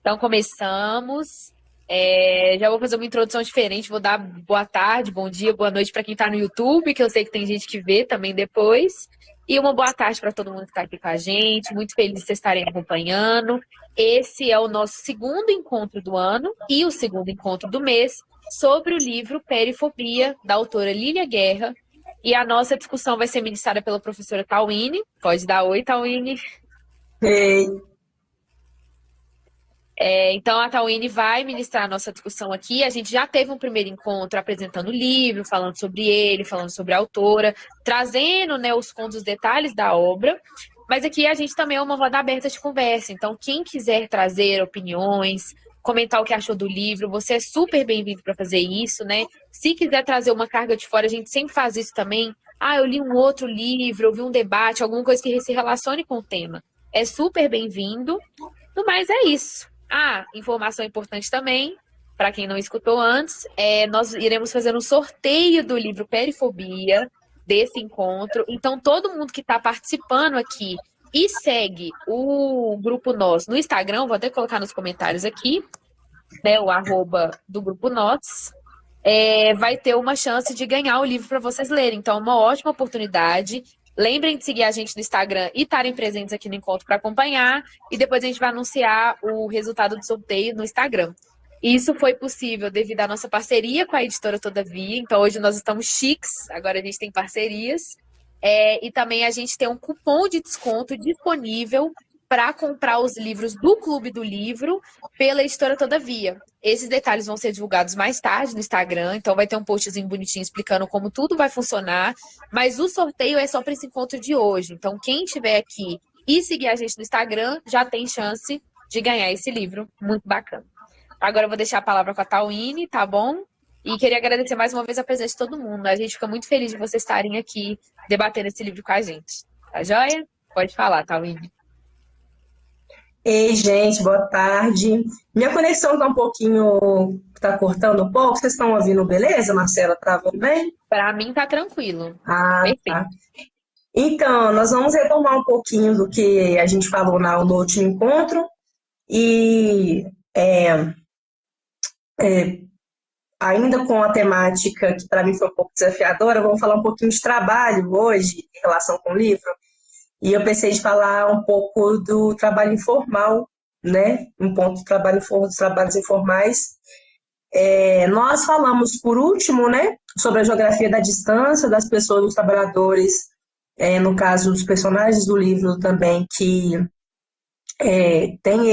Então, começamos. Já vou fazer uma introdução diferente. Vou dar boa tarde, bom dia, boa noite para quem está no YouTube, que eu sei que tem gente que vê também depois. E uma boa tarde para todo mundo que está aqui com a gente. Muito feliz de vocês estarem acompanhando. Esse é o nosso segundo encontro do ano e o segundo encontro do mês sobre o livro Perifobia, da autora Lília Guerra. E a nossa discussão vai ser ministrada pela professora Tawine. Pode dar oi, Tawine. Ei, Então, a Tawine vai ministrar a nossa discussão aqui. A gente já teve um primeiro encontro apresentando o livro, falando sobre ele, falando sobre a autora, trazendo, né, os detalhes da obra. Mas aqui a gente também é uma roda aberta de conversa. Então, quem quiser trazer opiniões, comentar o que achou do livro, você é super bem-vindo para fazer isso, né? Se quiser trazer uma carga de fora, a gente sempre faz isso também. Ah, eu li um outro livro, eu vi um debate, alguma coisa que se relacione com o tema. É super bem-vindo. No mais, é isso. Ah, informação importante também, para quem não escutou antes, nós iremos fazer um sorteio do livro Perifobia, desse encontro. Então, todo mundo que está participando aqui e segue o grupo Nós no Instagram, vou até colocar nos comentários aqui, né, o arroba do grupo Nós, vai ter uma chance de ganhar o livro para vocês lerem. Então, uma ótima oportunidade. Lembrem de seguir a gente no Instagram e estarem presentes aqui no encontro para acompanhar. E depois a gente vai anunciar o resultado do sorteio no Instagram. Isso foi possível devido à nossa parceria com a editora Todavia. Então, hoje nós estamos chiques, agora a gente tem parcerias. E também a gente tem um cupom de desconto disponível para comprar os livros do Clube do Livro pela editora Todavia. Esses detalhes vão ser divulgados mais tarde no Instagram, então vai ter um postzinho bonitinho explicando como tudo vai funcionar, mas o sorteio é só para esse encontro de hoje. Então, quem estiver aqui e seguir a gente no Instagram já tem chance de ganhar esse livro. Muito bacana. Agora eu vou deixar a palavra com a Tawine, tá bom? E queria agradecer mais uma vez a presença de todo mundo. A gente fica muito feliz de vocês estarem aqui debatendo esse livro com a gente. Tá joia? Pode falar, Tawine. ei, gente, boa tarde. Minha conexão tá um pouquinho, tá cortando um pouco. Vocês estão ouvindo, beleza, Marcela? Tá ouvindo bem? Para mim tá tranquilo. Ah, Perfeito. tá. Então, nós vamos retomar um pouquinho do que a gente falou no último encontro e ainda com a temática que para mim foi um pouco desafiadora, vamos falar um pouquinho de trabalho hoje em relação com o livro. E eu pensei de falar um pouco do trabalho informal, né? Um ponto do trabalho, dos trabalhos informais. Nós falamos, por último, né, sobre a geografia da distância das pessoas, dos trabalhadores, no caso dos personagens do livro também, que tem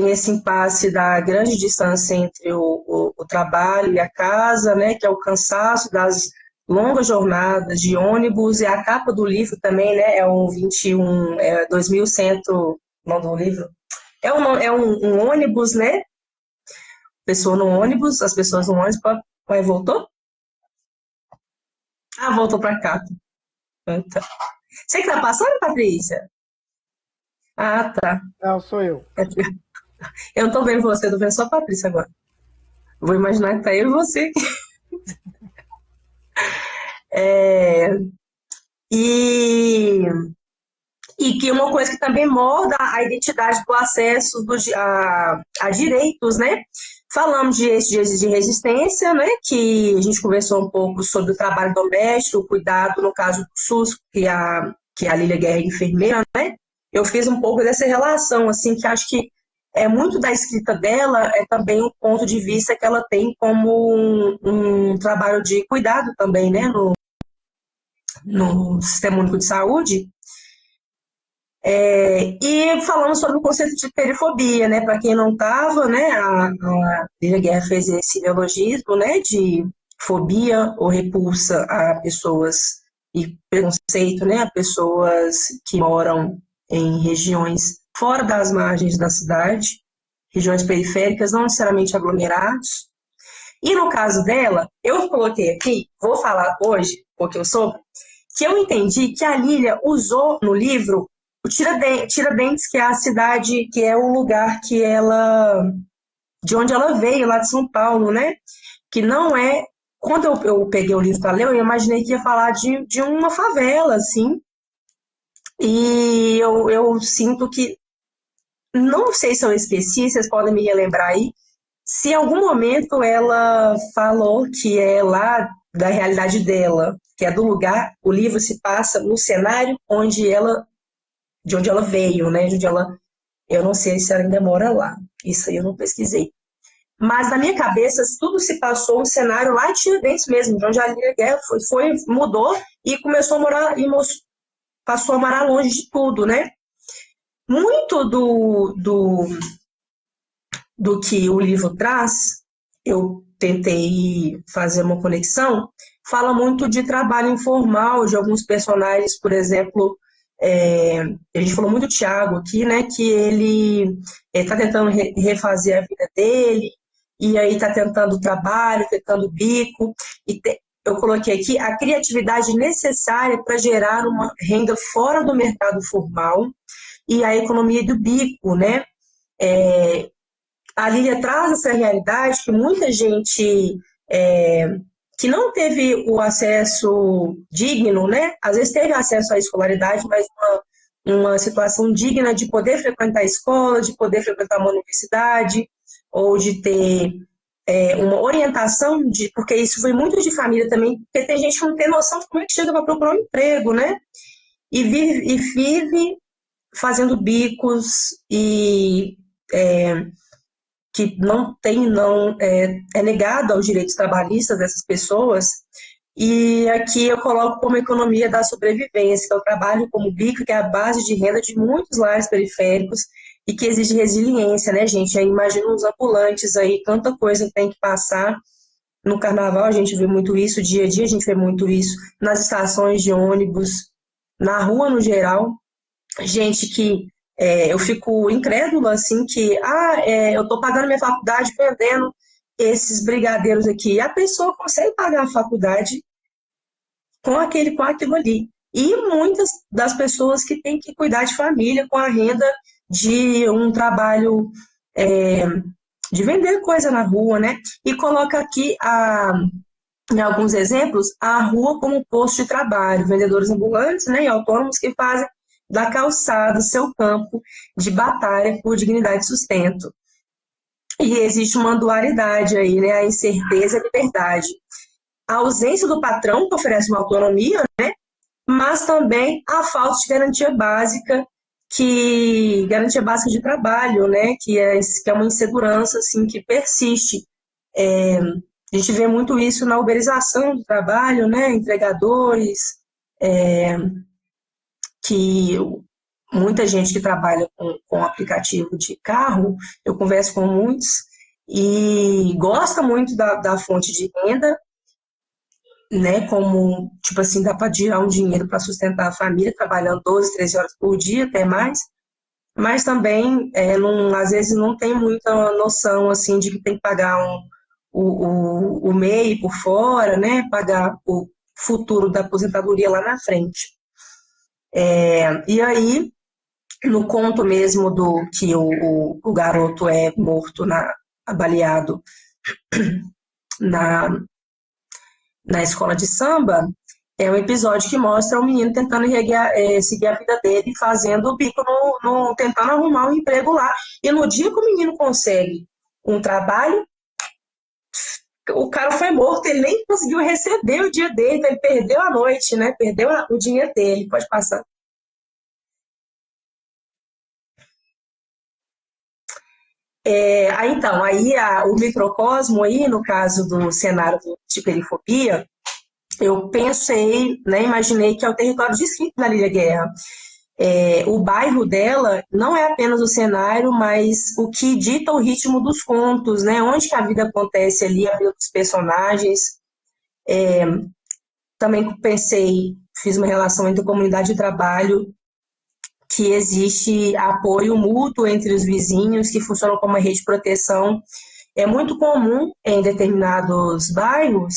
esse impasse da grande distância entre o trabalho e a casa, né, que é o cansaço das longas jornadas de ônibus, e a capa do livro também, né, é um 21, 2100, não do livro, um ônibus, né, pessoa no ônibus, as pessoas no ônibus, voltou? Ah, voltou para cá. Então. Você que tá passando, Patrícia? Ah, tá. Não, sou eu. Eu não tô vendo você, tô vendo só a Patrícia agora. Vou imaginar que tá eu e você. É, e, e que uma coisa que também molda a identidade do acesso a direitos, né? Falamos de eixos de resistência, né? Que a gente conversou um pouco sobre o trabalho doméstico, o cuidado, no caso do SUS, que a Lília Guerra é enfermeira, né? Eu fiz um pouco dessa relação, assim, que acho que é muito da escrita dela, é também um ponto de vista que ela tem como um trabalho de cuidado também, né? No Sistema Único de Saúde. E falamos sobre o conceito de perifobia, né? Para quem não estava, né? A Lília Guerra fez esse neologismo, né? De fobia ou repulsa a pessoas e preconceito, né? A pessoas que moram em regiões fora das margens da cidade, regiões periféricas, não necessariamente aglomerados. E no caso dela, eu coloquei aqui, vou falar hoje um pouquinho sobre, que eu entendi que a Lília usou no livro o Tiradentes, que é a cidade, que é o lugar de onde ela veio, lá de São Paulo, né? Que não é, quando eu peguei o livro para ler, eu imaginei que ia falar de uma favela, assim, e eu sinto que não sei se eu esqueci, vocês podem me relembrar aí, se em algum momento ela falou que é lá da realidade dela, que é do lugar, o livro se passa no cenário de onde ela veio, né? De onde ela, eu não sei se ela ainda mora lá. Isso aí eu não pesquisei. Mas na minha cabeça, tudo se passou um cenário lá de Tiradentes mesmo, de onde a Lília Guerra mudou e começou a morar, passou a morar longe de tudo, né? Muito do que o livro traz, eu tentei fazer uma conexão, fala muito de trabalho informal de alguns personagens, por exemplo, a gente falou muito do Tiago aqui, né, que ele está tentando refazer a vida dele, e aí está tentando trabalho, tentando bico, eu coloquei aqui a criatividade necessária para gerar uma renda fora do mercado formal e a economia do bico, né? A Lília traz essa realidade que muita gente que não teve o acesso digno, né? Às vezes teve acesso à escolaridade, mas uma situação digna de poder frequentar a escola, de poder frequentar uma universidade, ou de ter uma orientação, porque isso foi muito de família também, porque tem gente que não tem noção de como é que chega para procurar um emprego, né? E vive fazendo bicos e que é negado aos direitos trabalhistas dessas pessoas. E aqui eu coloco como economia da sobrevivência, que é o trabalho como bico, que é a base de renda de muitos lares periféricos e que exige resiliência, né, gente? Aí imagina os ambulantes aí, tanta coisa que tem que passar. No carnaval a gente vê muito isso, dia a dia a gente vê muito isso, nas estações de ônibus, na rua no geral. Gente que eu fico incrédula, assim, que eu estou pagando minha faculdade vendendo esses brigadeiros aqui. E a pessoa consegue pagar a faculdade com aquilo ali. E muitas das pessoas que têm que cuidar de família com a renda de um trabalho de vender coisa na rua, né? E coloca aqui, em alguns exemplos, a rua como posto de trabalho, vendedores ambulantes, né, e autônomos que fazem da calçada seu campo de batalha por dignidade e sustento. E existe uma dualidade aí, né, a incerteza e a liberdade. A ausência do patrão, que oferece uma autonomia, né, mas também a falta de garantia básica de trabalho, né, que é uma insegurança assim, que persiste. A gente vê muito isso na uberização do trabalho, né, entregadores, que muita gente que trabalha com aplicativo de carro, eu converso com muitos, e gosta muito da fonte de renda, né, como, tipo assim, dá para tirar um dinheiro para sustentar a família, trabalhando 12, 13 horas por dia, até mais, mas também, às vezes, não tem muita noção, assim, de que tem que pagar o MEI por fora, né, pagar o futuro da aposentadoria lá na frente. E aí, no conto mesmo do que o garoto é morto, baleado na escola de samba, é um episódio que mostra o menino tentando seguir a vida dele, fazendo o bico, tentando arrumar um emprego lá. E no dia que o menino consegue um trabalho, o cara foi morto, ele nem conseguiu receber o dia dele, então ele perdeu a noite, né? Perdeu o dinheiro dele. Pode passar. O microcosmo aí, no caso do cenário de perifobia, eu pensei, né, imaginei que é o território descrito na Lília Guerra. O bairro dela não é apenas o cenário, mas o que dita o ritmo dos contos, né? Onde que a vida acontece ali, a vida dos personagens. Também fiz uma relação entre comunidade e trabalho, que existe apoio mútuo entre os vizinhos, que funciona como uma rede de proteção. É muito comum em determinados bairros,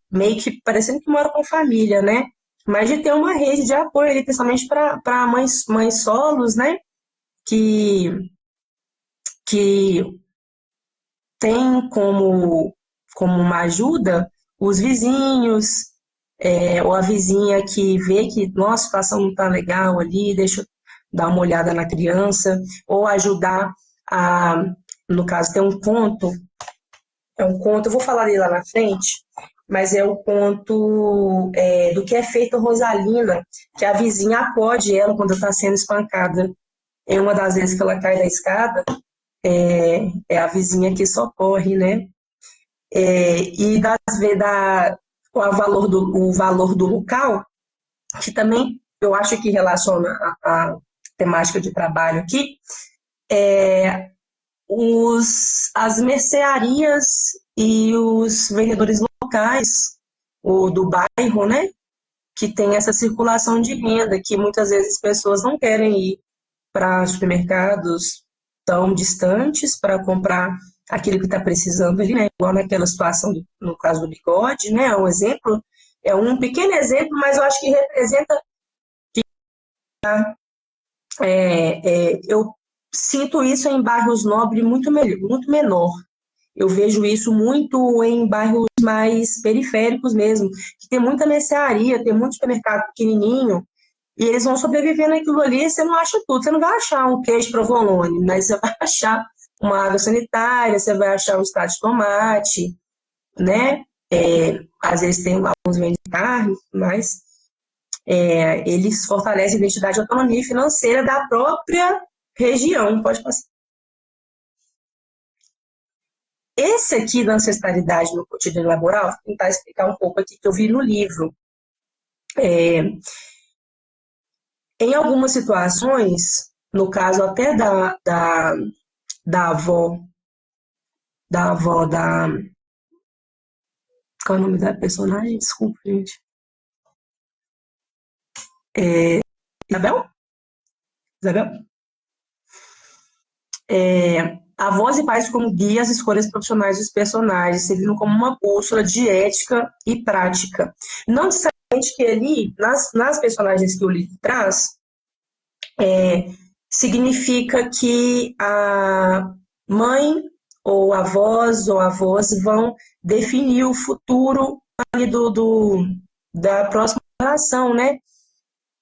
meio que parecendo que mora com família, né? Mas de ter uma rede de apoio ali, principalmente para mães solos, né? Que tem como uma ajuda os vizinhos, ou a vizinha que vê que nossa situação não está legal ali, deixa dar uma olhada na criança, ou ajudar a, no caso, tem um conto, eu vou falar dele lá na frente, mas é o conto do que é feito Rosalina, que a vizinha acode ela quando está sendo espancada. É uma das vezes que ela cai da escada, é a vizinha que socorre, né? E o valor do local, que também eu acho que relaciona a temática de trabalho aqui, as mercearias e os vendedores locais, o do bairro, né? Que tem essa circulação de renda, que muitas vezes as pessoas não querem ir para supermercados tão distantes para comprar aquilo que está precisando ali, né? Igual naquela situação, no caso do bigode, né? É um exemplo, é um pequeno exemplo, mas eu acho que representa. Eu sinto isso em bairros nobres muito menor. Eu vejo isso muito em bairros mais periféricos mesmo, que tem muita mercearia, tem muito supermercado pequenininho, e eles vão sobrevivendo aquilo ali, você não acha tudo. Você não vai achar um queijo provolone, mas você vai achar uma água sanitária, você vai achar um extrato de tomate, né? Às vezes tem alguns vendem carne, mas eles fortalecem a identidade e autonomia financeira da própria região. Pode passar. Esse aqui da ancestralidade no cotidiano laboral, vou tentar explicar um pouco aqui que eu vi no livro. Em algumas situações, no caso até da avó, qual é o nome da personagem? Desculpa, gente. Isabel? Isabel? Avós e pais como guia às escolhas profissionais dos personagens, servindo como uma bússola de ética e prática. Não necessariamente que ali, nas personagens que o livro traz, significa que a mãe ou avós vão definir o futuro ali da próxima geração, né?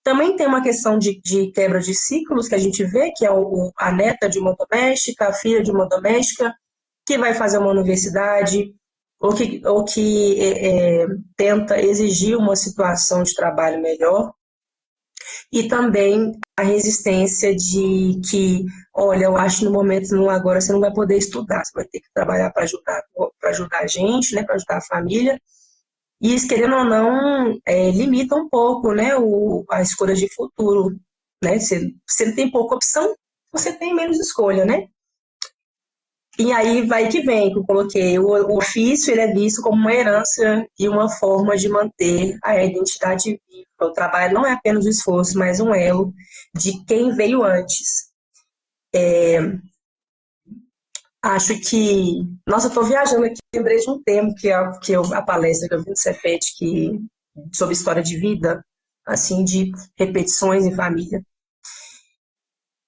Também tem uma questão de quebra de ciclos que a gente vê, que é a neta de uma doméstica, a filha de uma doméstica, que vai fazer uma universidade, ou que tenta exigir uma situação de trabalho melhor. E também a resistência de que, olha, eu acho que no momento, agora você não vai poder estudar, você vai ter que trabalhar para ajudar a gente, né, para ajudar a família. E isso, querendo ou não, limita um pouco, né, a escolha de futuro, né? Você tem pouca opção, você tem menos escolha, né? E aí vai que vem, que eu coloquei, o ofício ele é visto como uma herança e uma forma de manter a identidade viva. O trabalho não é apenas o esforço, mas um elo de quem veio antes. Acho que... Nossa, eu estou viajando aqui, lembrei de um tema a palestra que eu vi no Cefet, sobre história de vida, assim, de repetições em família.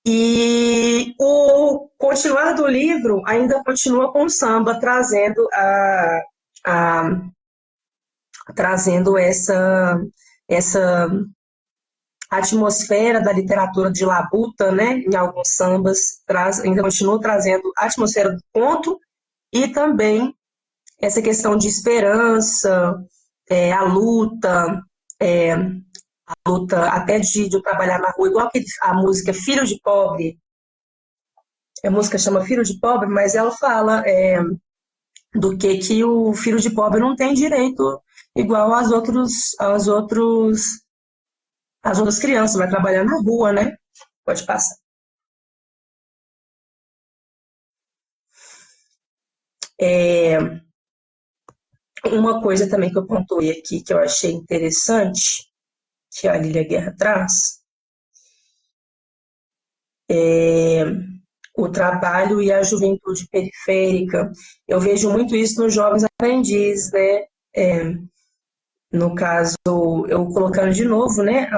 E o continuar do livro ainda continua com o samba, trazendo essa atmosfera da literatura de labuta, né? Em alguns sambas, ainda continua trazendo a atmosfera do conto e também essa questão de esperança, a luta até de trabalhar na rua, igual a música Filho de Pobre. A música chama Filho de Pobre, mas ela fala do que o filho de pobre não tem direito igual as outras crianças, vai trabalhar na rua, né? Pode passar. Uma coisa também que eu pontuei aqui, que eu achei interessante, que a Lília Guerra traz, o trabalho e a juventude periférica. Eu vejo muito isso nos jovens aprendizes, né? No caso, eu colocando de novo, né,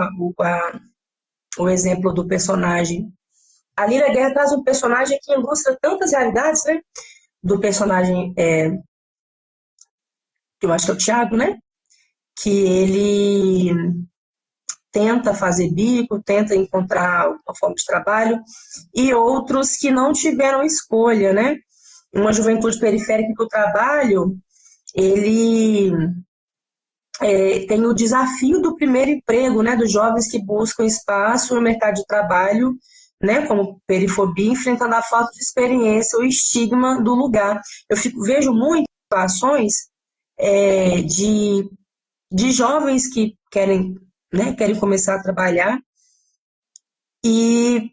o exemplo do personagem. A Lília Guerra traz um personagem que ilustra tantas realidades, né? Do personagem, que eu acho que é o Tiago, né? Que ele tenta fazer bico, tenta encontrar uma forma de trabalho, e outros que não tiveram escolha, né? Uma juventude periférica que o trabalho, ele tem o desafio do primeiro emprego, né, dos jovens que buscam espaço no mercado de trabalho, né, como perifobia, enfrentando a falta de experiência, o estigma do lugar. Vejo muitas situações de jovens que querem, né, querem começar a trabalhar e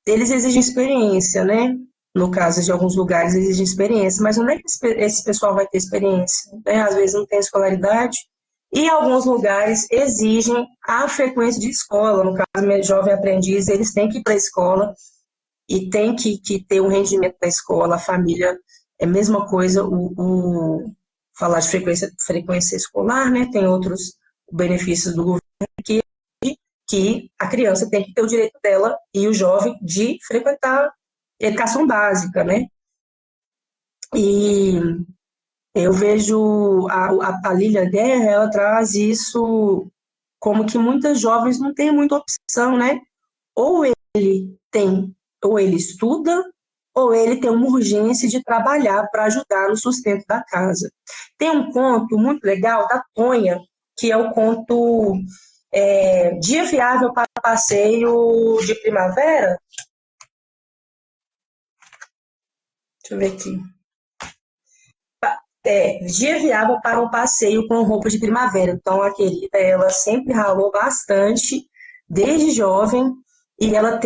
eles exigem experiência, né? No caso de alguns lugares exigem experiência, mas onde é que esse pessoal vai ter experiência? Né? Às vezes não tem escolaridade, e alguns lugares exigem a frequência de escola. No caso, meu jovem aprendiz, eles têm que ir para a escola e tem que ter um rendimento da escola, a família é a mesma coisa, falar de frequência escolar, né? Tem outros benefícios do governo que a criança tem que ter o direito dela e o jovem de frequentar educação básica, né? E eu vejo a Lília Guerra, ela traz isso como que muitas jovens não têm muita opção, né? Ou ele tem, ou ele estuda, ou ele tem uma urgência de trabalhar para ajudar no sustento da casa. Tem um conto muito legal da Tonha, que é o conto Dia Viável para Passeio de Primavera. Deixa eu ver aqui. Dia Viável para um passeio com roupa de primavera. Então, a querida, ela sempre ralou bastante, desde jovem, e ela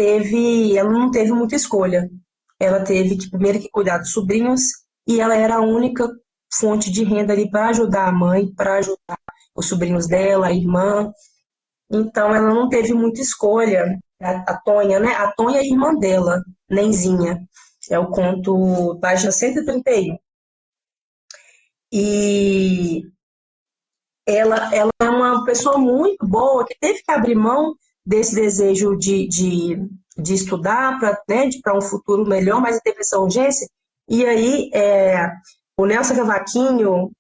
não teve muita escolha. Ela teve que primeiro que cuidar dos sobrinhos, e ela era a única fonte de renda ali para ajudar a mãe, para ajudar os sobrinhos dela, a irmã. Então, ela não teve muita escolha. A Tonha, né? A Tonha é a irmã dela, Nenzinha. É o conto, página 131. E ela é uma pessoa muito boa que teve que abrir mão desse desejo de estudar para, né, para um futuro melhor, mas teve essa urgência. E aí, o Nelson Cavaquinho,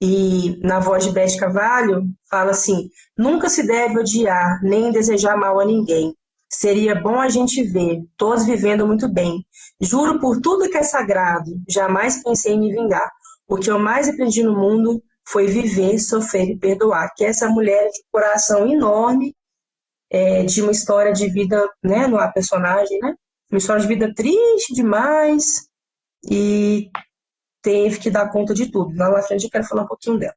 e na voz de Beth Carvalho, fala assim: nunca se deve odiar nem desejar mal a ninguém. Seria bom a gente ver, todos vivendo muito bem. Juro por tudo que é sagrado, jamais pensei em me vingar. O que eu mais aprendi no mundo foi viver, sofrer e perdoar. Que essa mulher de coração enorme, de uma história de vida, né, no personagem, né? Uma história de vida triste demais e teve que dar conta de tudo. Lá na frente eu quero falar um pouquinho dela.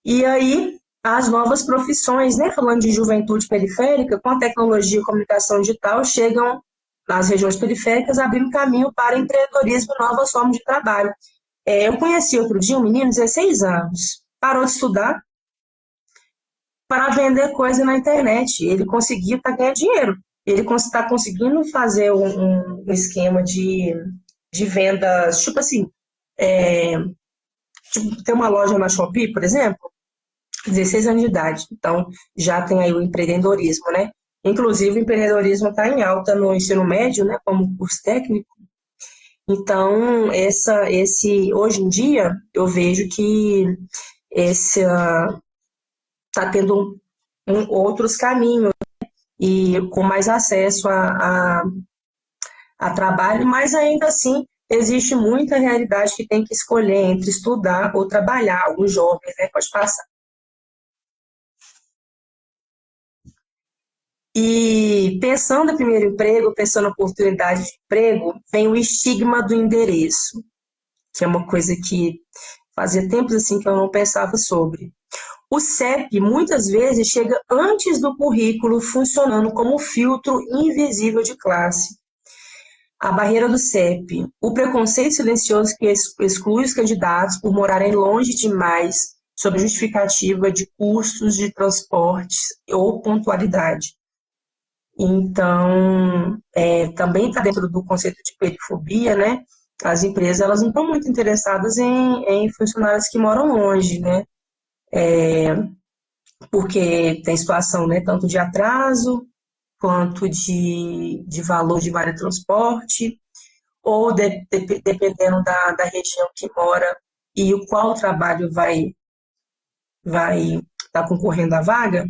E aí, as novas profissões, né? Falando de juventude periférica, com a tecnologia e comunicação digital, chegam nas regiões periféricas, abrindo caminho para empreendedorismo e novas formas de trabalho. Eu conheci outro dia um menino de 16 anos, parou de estudar para vender coisa na internet. Ele conseguiu ganhar dinheiro. Ele está conseguindo fazer um esquema de vendas, tipo assim, tem uma loja na Shopee, por exemplo, 16 anos de idade. Então, já tem aí o empreendedorismo, né? Inclusive, o empreendedorismo está em alta no ensino médio, né? Como curso técnico. Então, hoje em dia, eu vejo que está tendo outros caminhos e com mais acesso a trabalho, mas ainda assim existe muita realidade que tem que escolher entre estudar ou trabalhar. Alguns jovens, né? Pode passar. E pensando em primeiro emprego, pensando em oportunidade de emprego, vem o estigma do endereço, que é uma coisa que fazia tempos assim que eu não pensava sobre. O CEP muitas vezes chega antes do currículo, funcionando como filtro invisível de classe. A barreira do CEP, o preconceito silencioso que exclui os candidatos por morarem longe demais, sob justificativa de custos de transporte ou pontualidade. Então, também está dentro do conceito de perifobia, né? As empresas elas não estão muito interessadas em funcionários que moram longe, né? Porque tem situação, né, tanto de atraso quanto de valor de vale transporte, ou dependendo da região que mora e o qual trabalho vai estar concorrendo à vaga,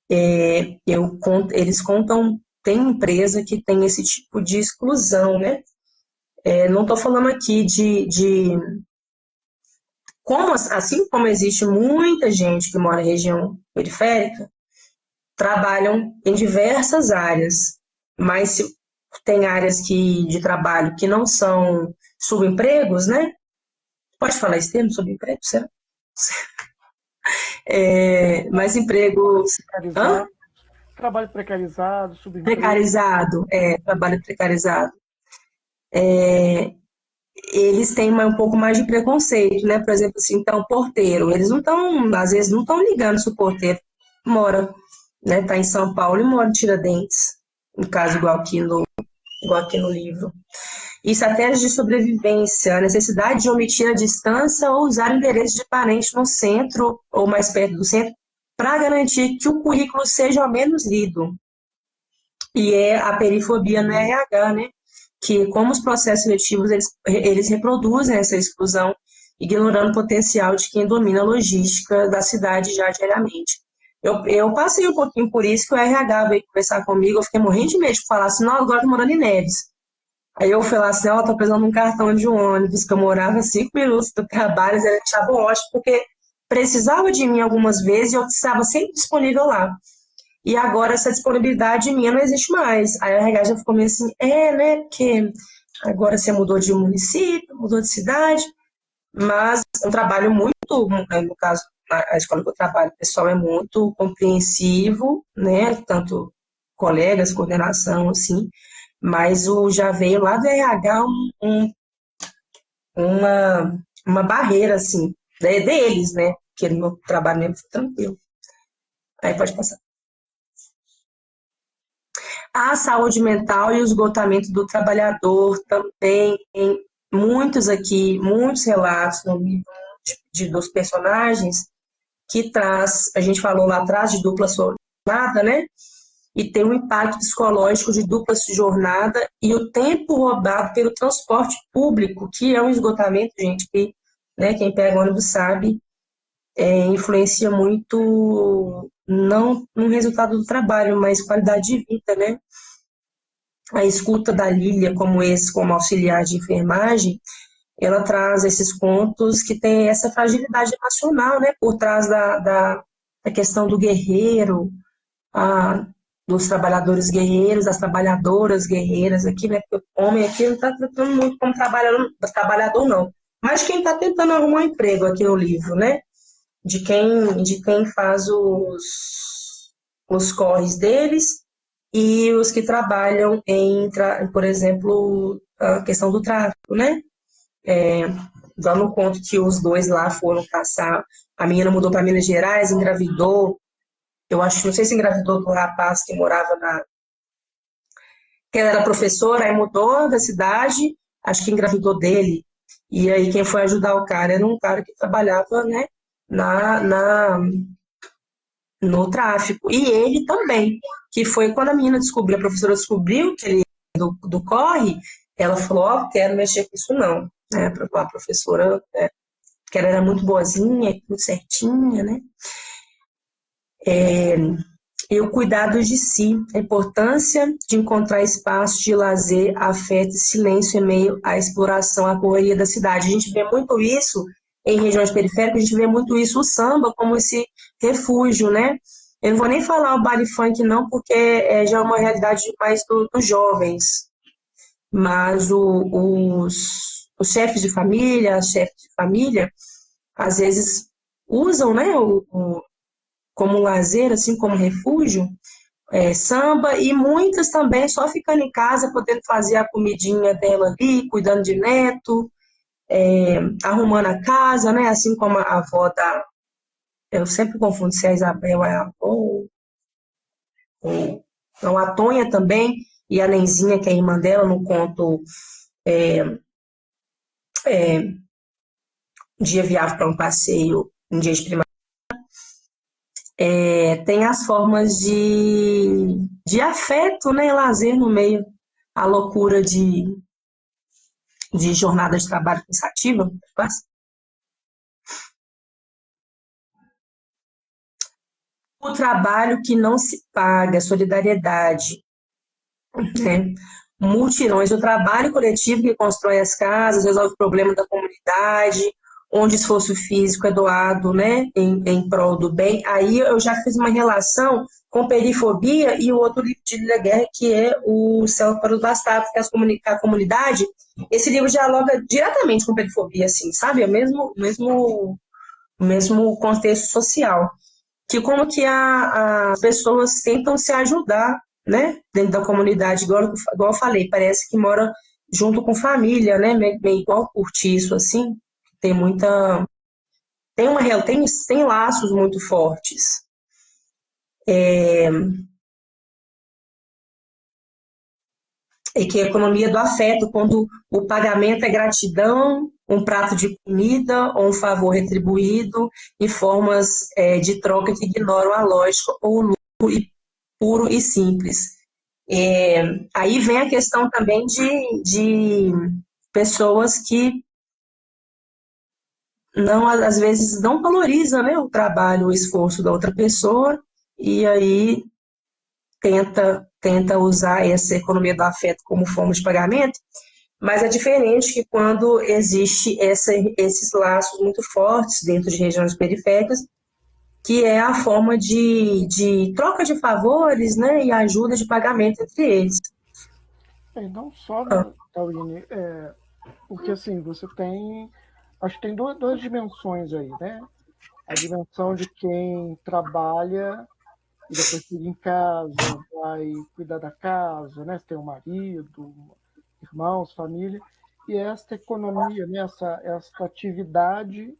Eles contam, tem empresa que tem esse tipo de exclusão, né? Não estou falando aqui de como, assim como existe muita gente que mora em região periférica, trabalham em diversas áreas, mas tem áreas de trabalho que não são subempregos, né? Pode falar esse termo, subemprego, certo? Mais empregos. Hã? Precarizado, trabalho precarizado, subemprego. Precarizado, trabalho precarizado. Eles têm um pouco mais de preconceito, né? Por exemplo, assim, então, porteiro, eles não estão, às vezes, não estão ligando se o porteiro mora, né? Tá em São Paulo e mora em Tiradentes, no caso, igual aqui no livro. E estratégias de sobrevivência, a necessidade de omitir a distância ou usar endereço de parente no centro ou mais perto do centro para garantir que o currículo seja ao menos lido. E é a perifobia no RH, né? Que como os processos seletivos, eles reproduzem essa exclusão, ignorando o potencial de quem domina a logística da cidade já diariamente. Eu passei um pouquinho por isso, que o RH veio conversar comigo, eu fiquei morrendo de medo de falar assim, não, agora eu tô morando em Neves. Aí eu fui lá assim, ó, tô precisando de um cartão de um ônibus, que eu morava 5 minutos do trabalho, eles achavam ótimo, porque precisava de mim algumas vezes e eu estava sempre disponível lá. E agora essa disponibilidade minha não existe mais. Aí a RH já ficou meio assim, né, porque agora você mudou de município, mudou de cidade, mas é um trabalho muito, no caso, a escola que eu trabalho, o pessoal é muito compreensivo, né, tanto colegas, coordenação, assim, mas já veio lá do RH uma barreira, assim, deles, né, porque no meu trabalho mesmo foi tranquilo. Aí pode passar. A saúde mental e o esgotamento do trabalhador também tem muitos relatos no livro dos personagens que traz, a gente falou lá atrás de dupla jornada, né? E tem um impacto psicológico de dupla jornada e o tempo roubado pelo transporte público, que é um esgotamento, gente, que, né, quem pega ônibus sabe, influencia muito, não no resultado do trabalho, mas qualidade de vida, né? A escuta da Lília, como auxiliar de enfermagem, ela traz esses contos que tem essa fragilidade emocional, né, por trás da questão do guerreiro, dos trabalhadores guerreiros, das trabalhadoras guerreiras aqui, né, porque o homem aqui não está tratando muito como trabalhador, não, mas quem está tentando arrumar um emprego aqui no livro, né, de quem faz os corres deles e os que trabalham por exemplo, a questão do tráfico, né? Dando conta que os dois lá foram caçar. A menina mudou para Minas Gerais, engravidou. Eu acho, não sei se engravidou do rapaz que morava que ela era professora, aí mudou da cidade, acho que engravidou dele. E aí quem foi ajudar o cara era um cara que trabalhava, né, na, no tráfico. E ele também, que foi quando a menina descobriu, a professora descobriu que ele do corre, ela falou, ó, quero mexer com isso não. Né? A professora, que ela era muito boazinha, muito certinha, né? E o cuidado de si, a importância de encontrar espaço de lazer, afeto e silêncio em meio à exploração, à correria da cidade. A gente vê muito isso em regiões periféricas, a gente vê muito isso, o samba como esse refúgio, né? Eu não vou nem falar o baile funk não, porque já é uma realidade mais dos jovens, mas os chefes de família, as chefes de família, às vezes usam, né, como um lazer, assim, como refúgio, samba, e muitas também só ficando em casa, podendo fazer a comidinha dela ali, cuidando de neto, arrumando a casa, né? Assim como a avó da. Eu sempre confundo se a Isabel é a avó não, a Tonha também, e a Nenzinha, que é a irmã dela, no conto Dia Viável para um Passeio, um dia de primavera. Tem as formas de afeto, né? Lazer no meio, a loucura de jornada de trabalho cansativa. o trabalho que não se paga, solidariedade, né? Multirões, o trabalho coletivo que constrói as casas, resolve o problema da comunidade, onde esforço físico é doado, né, em prol do bem. Aí eu já fiz uma relação com perifobia e o outro livro de Lília Guerra, que é o Céu para os Bastardos, que é a comunidade. Esse livro dialoga diretamente com perifobia, assim, sabe? É o mesmo contexto social. Que como que as pessoas tentam se ajudar, né, dentro da comunidade, igual eu falei, parece que mora junto com família, né, meio igual cortiço, assim, tem muita, tem laços muito fortes. E que é a economia do afeto, quando o pagamento é gratidão, um prato de comida ou um favor retribuído em formas de troca que ignoram a lógica ou o lucro puro e simples. Aí vem a questão também de pessoas que não, às vezes não valorizam, né, o trabalho, o esforço da outra pessoa, e aí tenta usar essa economia do afeto como forma de pagamento, mas é diferente que quando existe esses laços muito fortes dentro de regiões periféricas, que é a forma de troca de favores, né, e ajuda de pagamento entre eles. Não só, né, Tauine, porque assim, você tem, acho que tem duas dimensões aí, né? A dimensão de quem trabalha e depois chega em casa, vai cuidar da casa, né? Você tem um marido, irmãos, família, e esta economia, né? essa atividade,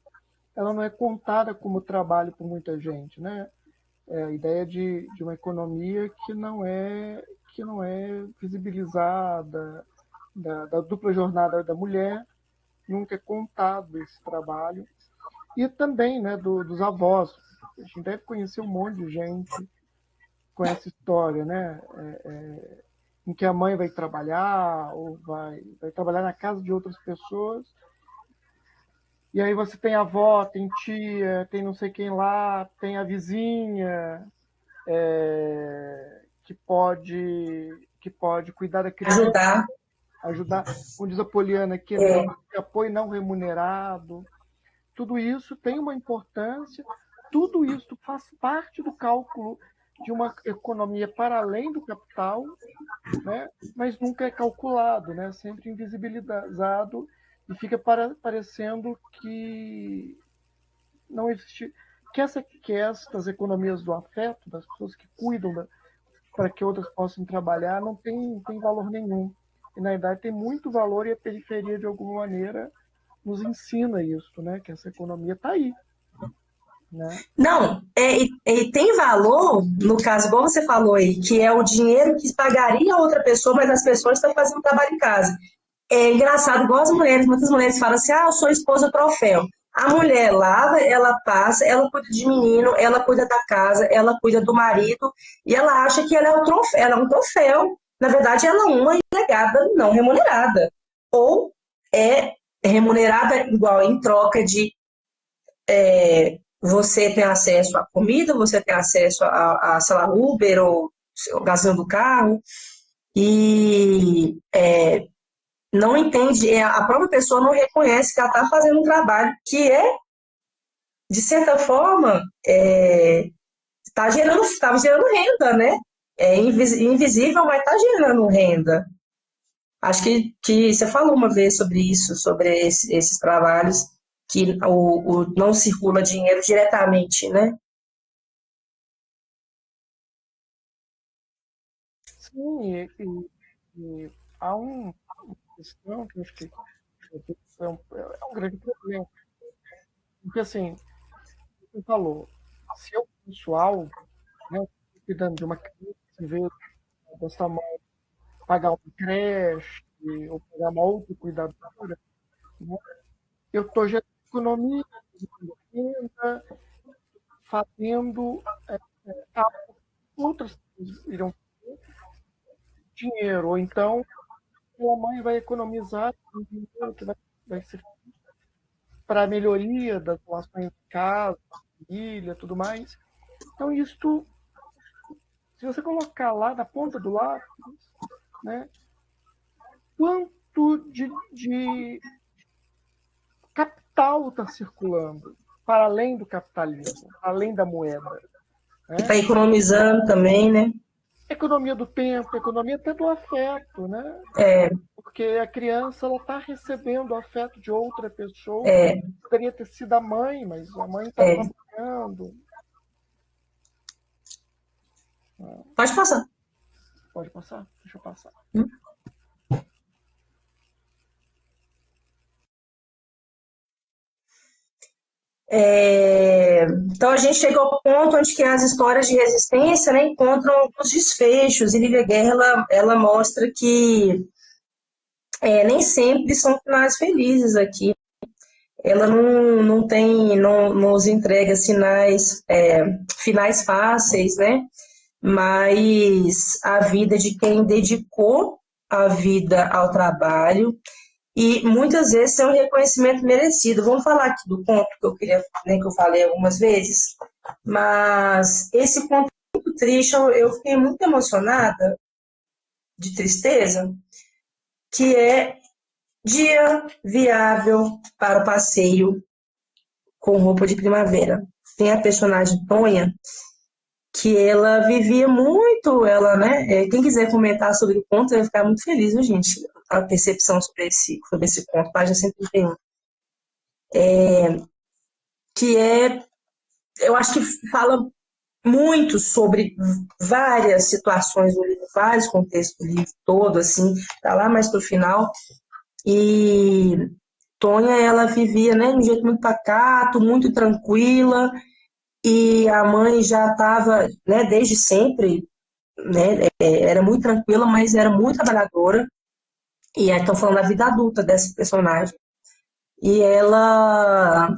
ela não é contada como trabalho por muita gente, né? É a ideia de uma economia que não é visibilizada, da dupla jornada da mulher, nunca é contado esse trabalho. E também, né, dos avós. A gente deve conhecer um monte de gente com essa história, né? Em que a mãe vai trabalhar ou vai trabalhar na casa de outras pessoas. E aí você tem a avó, tem tia, tem não sei quem lá, tem a vizinha que pode cuidar da criança, ajudar, como diz a Poliana, que é apoio não remunerado. Tudo isso tem uma importância, tudo isso faz parte do cálculo de uma economia para além do capital, né? Mas nunca é calculado, né? Sempre invisibilizado e fica parecendo que não existe, que estas economias do afeto, das pessoas que cuidam para que outras possam trabalhar, não tem valor nenhum. E, na verdade, tem muito valor e a periferia, de alguma maneira, nos ensina isso, né? Que essa economia está aí. Né? Não, e tem valor, no caso, igual você falou aí, que é o dinheiro que pagaria a outra pessoa, mas as pessoas estão fazendo trabalho em casa. É engraçado, igual as mulheres, muitas mulheres falam assim, eu sou esposa troféu. A mulher lava, ela passa, ela cuida de menino, ela cuida da casa, ela cuida do marido, e ela acha que ela é um troféu. Na verdade, ela é uma empregada não remunerada. Ou é remunerada igual em troca de você tem acesso à comida, você tem acesso sei lá, Uber ou gasolina do carro, e não entende, a própria pessoa não reconhece que ela está fazendo um trabalho que de certa forma, estava gerando renda, né? É invisível, mas está gerando renda. Acho que você falou uma vez sobre isso, sobre esses trabalhos, que não circula dinheiro diretamente, né? Sim, e há uma questão que eu acho que é um grande problema. Porque, assim, você falou, se eu pessoal, né, cuidando de uma criança, em vez dessa mãe pagar uma creche ou pagar uma outra cuidadora, né, eu estou gerando economia, gerando renda, fazendo outras coisas irão ter dinheiro. Ou então, a mãe vai economizar dinheiro que vai ser para a melhoria das relações de casa, família, tudo mais. Então, isto, se você colocar lá na ponta do lápis, né, quanto de capital está circulando para além do capitalismo, além da moeda, Está né? economizando também, né? Economia do tempo, economia até do afeto, né? É, Porque a criança ela está recebendo o afeto de outra pessoa. é, Poderia ter sido a mãe, mas a mãe está é. trabalhando. Pode passar. Pode passar? Deixa eu passar. Então a gente chegou ao ponto onde que as histórias de resistência, né, encontram alguns desfechos, e Lívia Guerra ela mostra que nem sempre são finais felizes aqui. Ela não tem, não nos entrega finais fáceis, né? Mas a vida de quem dedicou a vida ao trabalho e muitas vezes é um reconhecimento merecido. Vamos falar aqui do conto que eu queria, né, que eu falei algumas vezes, mas esse conto é muito triste, eu fiquei muito emocionada, de tristeza, que é Dia Viável para o Passeio com Roupa de Primavera. Tem a personagem Tonha, que ela vivia muito, ela, né? Quem quiser comentar sobre o conto, eu ia ficar muito feliz, viu, gente? A percepção sobre esse conto, página 131. Que eu acho que fala muito sobre várias situações do livro, vários contextos do livro todo, assim, tá lá mais pro final. E Tonha, ela vivia, né, de um jeito muito pacato, muito tranquila, e a mãe já estava, né, desde sempre, né, era muito tranquila, mas era muito trabalhadora, e aí estão falando da vida adulta dessa personagem. E ela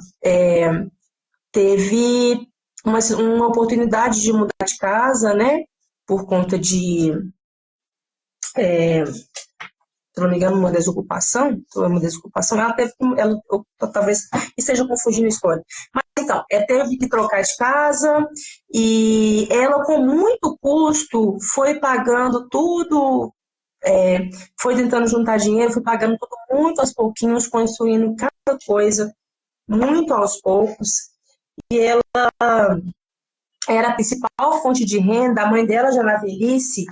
teve uma oportunidade de mudar de casa, né, por conta de, se não me engano, uma desocupação, ela teve, eu talvez esteja confundindo a história. Mas então, teve que trocar de casa e ela, com muito custo, foi pagando tudo, foi tentando juntar dinheiro, foi pagando tudo muito aos pouquinhos, construindo cada coisa muito aos poucos. E ela era a principal fonte de renda, a mãe dela já na velhice,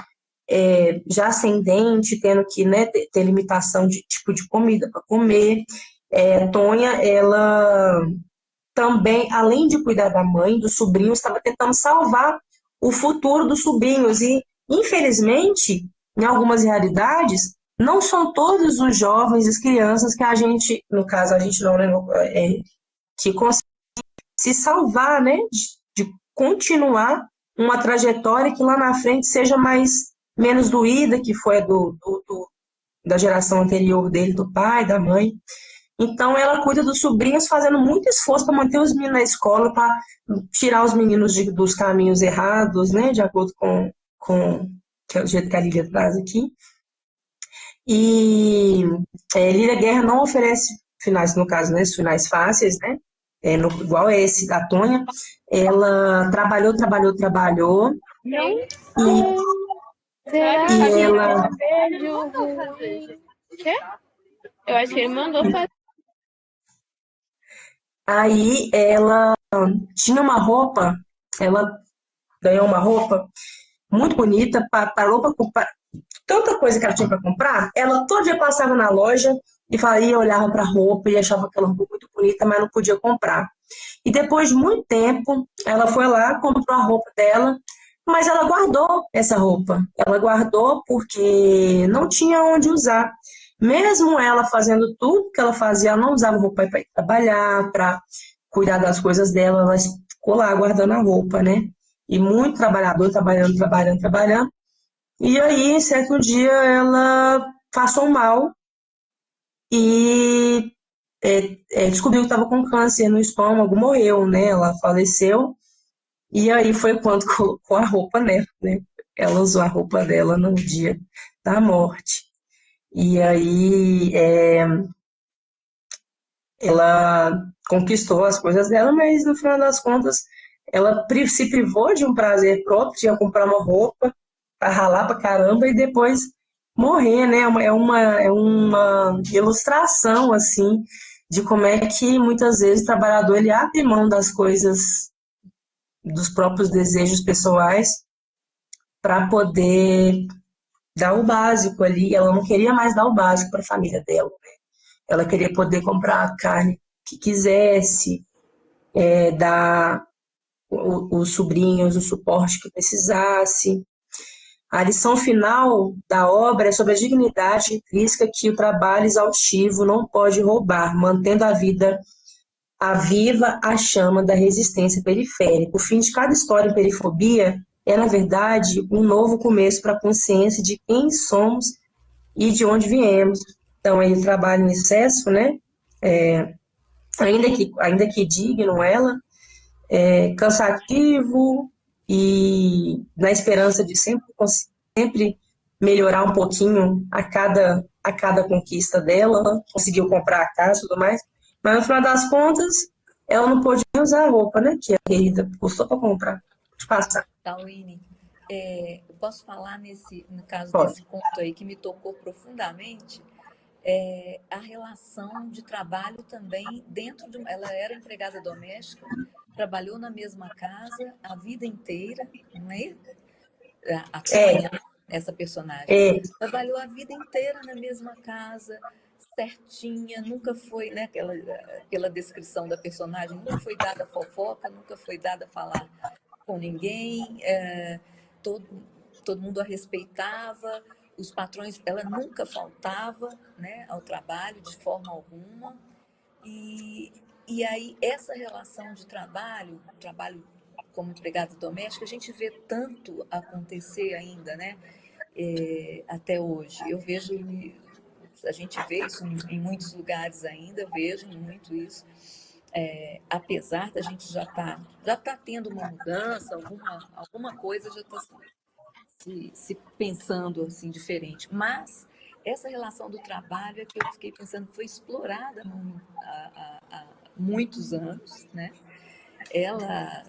já ascendente, tendo que, né, ter limitação de tipo de comida para comer. Tonha, ela também, além de cuidar da mãe, dos sobrinhos, estava tentando salvar o futuro dos sobrinhos. E, infelizmente, em algumas realidades, não são todos os jovens, as crianças que a gente, no caso, a gente não, né, que consegue se salvar, né, de continuar uma trajetória que lá na frente seja menos doída, que foi da geração anterior dele, do pai, da mãe. Então, ela cuida dos sobrinhos, fazendo muito esforço para manter os meninos na escola, para tirar os meninos dos caminhos errados, né, de acordo com que é o jeito que a Lília traz aqui. E Lília Guerra não oferece finais, no caso, né, finais fáceis, né, igual esse da Tonha. Ela trabalhou, Não e, será e que ela... eu vejo ruim? Quê? Eu acho que ele mandou fazer. Aí ela tinha uma roupa, ela ganhou uma roupa muito bonita, parou para comprar tanta coisa que ela tinha para comprar. Ela todo dia passava na loja e ia, olhava para a roupa e achava aquela roupa muito bonita, mas não podia comprar. E depois de muito tempo, ela foi lá, comprou a roupa dela, mas ela guardou essa roupa. Ela guardou porque não tinha onde usar. Mesmo ela fazendo tudo que ela fazia, ela não usava roupa para ir trabalhar, para cuidar das coisas dela, ela ficou lá guardando a roupa, né? E muito trabalhador, trabalhando. E aí, certo dia, ela passou mal e descobriu que estava com câncer no estômago, morreu, né? Ela faleceu. E aí foi quando colocou a roupa nela, né? Ela usou a roupa dela no dia da morte. E aí ela conquistou as coisas dela, mas no final das contas Ela se privou de um prazer próprio, tinha que comprar uma roupa para ralar pra caramba e depois morrer, né? É uma ilustração, assim, de como é que muitas vezes o trabalhador ele abre mão das coisas, dos próprios desejos pessoais para poder dar o básico ali. Ela não queria mais dar o básico para a família dela. Ela queria poder comprar a carne que quisesse, dar os sobrinhos o suporte que precisasse. A lição final da obra é sobre a dignidade intrínseca que o trabalho exaustivo não pode roubar, mantendo a vida viva a chama da resistência periférica. O fim de cada história em Perifobia é, na verdade, um novo começo para a consciência de quem somos e de onde viemos. Então, aí o trabalho em excesso, né? Ainda que digno ela, cansativo e na esperança de sempre melhorar um pouquinho a cada conquista dela, ela conseguiu comprar a casa e tudo mais, mas no final das contas, ela não pôde nem usar a roupa, né, que a querida custou para comprar. Deixa eu passar. Tauine, eu posso falar no caso Pode. desse ponto aí que me tocou profundamente, a relação de trabalho também dentro de ela era empregada doméstica, trabalhou na mesma casa a vida inteira, não é? A Tônia, essa personagem, trabalhou a vida inteira na mesma casa, certinha, nunca foi, né, pela descrição da personagem, nunca foi dada fofoca, nunca foi dada falar com ninguém, todo mundo a respeitava, os patrões, ela nunca faltava, né, ao trabalho de forma alguma, e aí essa relação de trabalho como empregada doméstica, a gente vê tanto acontecer ainda, né, até hoje. Eu vejo, a gente vê isso em muitos lugares ainda, vejo muito isso. Apesar da gente já tá tendo uma mudança, alguma coisa já está se pensando assim diferente, mas essa relação do trabalho é que eu fiquei pensando foi explorada há muitos anos, né? Ela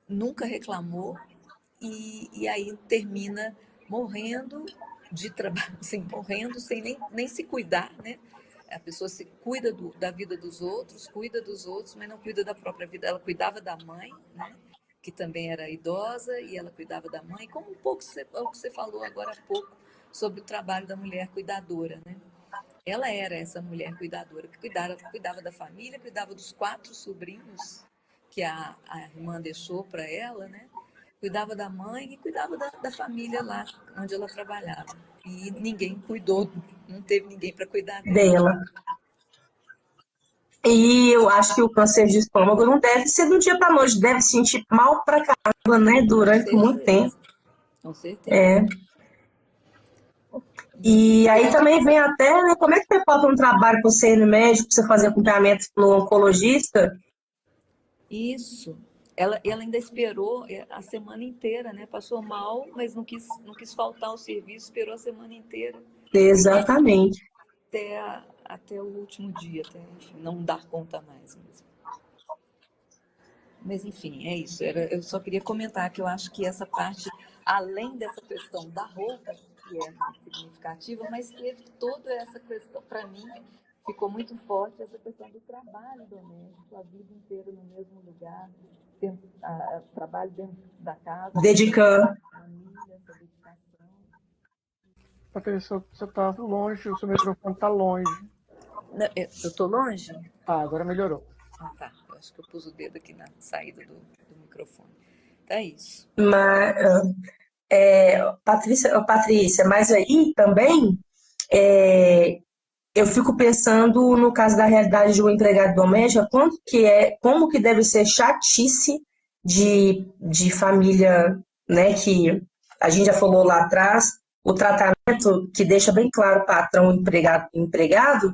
nunca reclamou e aí termina morrendo de trabalho, assim, morrendo sem nem se cuidar, né? A pessoa se cuida da vida dos outros, mas não cuida da própria vida. Ela cuidava da mãe, né? Que também era idosa, e ela cuidava da mãe, como o que você falou agora há pouco sobre o trabalho da mulher cuidadora, né? Ela era essa mulher cuidadora, que cuidava da família, cuidava dos 4 sobrinhos que a irmã deixou para ela, né? Cuidava da mãe e cuidava da família lá onde ela trabalhava. E ninguém cuidou, não teve ninguém para cuidar dela. E eu acho que o câncer de estômago não deve ser do dia para noite, deve sentir mal pra caramba, né, durante muito tempo. Com certeza. E aí também vem até, né, como é que você falta um trabalho para você ir no médico, para você fazer acompanhamento no oncologista? Isso. Ela ainda esperou a semana inteira, né? Passou mal, mas não quis faltar ao serviço, esperou a semana inteira. Exatamente. Até o último dia, até enfim, não dar conta mais mesmo. Mas enfim, é isso. Eu só queria comentar que eu acho que essa parte, além dessa questão da roupa, que é muito significativa, mas teve toda essa questão, para mim, ficou muito forte essa questão do trabalho doméstico, a vida inteira no mesmo lugar, trabalho dentro da casa, Dedicando. família, essa dedicação. Patrícia, você está longe, o seu microfone está longe. Eu estou longe? Agora melhorou. Tá. Eu acho que eu pus o dedo aqui na saída do microfone. Tá isso. Mas, Patrícia, mas aí também eu fico pensando no caso da realidade de uma empregada doméstica, como que deve ser chatice de família, né, que a gente já falou lá atrás, o tratamento que deixa bem claro patrão empregado,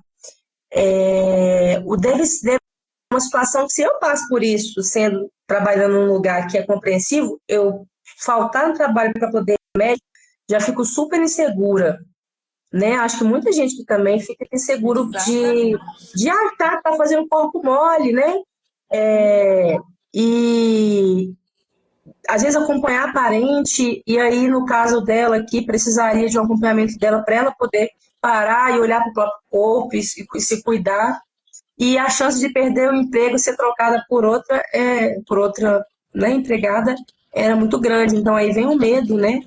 deve ser uma situação que se eu passo por isso, trabalhando num lugar que é compreensivo, eu faltar no trabalho para poder ir ao médico, já fico super insegura, né? Acho que muita gente que também fica inseguro de achar que tá fazendo corpo mole, né? e às vezes acompanhar a parente, e aí no caso dela aqui, precisaria de um acompanhamento dela para ela poder parar e olhar para o próprio corpo e se cuidar, e a chance de perder o emprego, ser trocada por outra, né, empregada, era muito grande. Então aí vem o medo, né,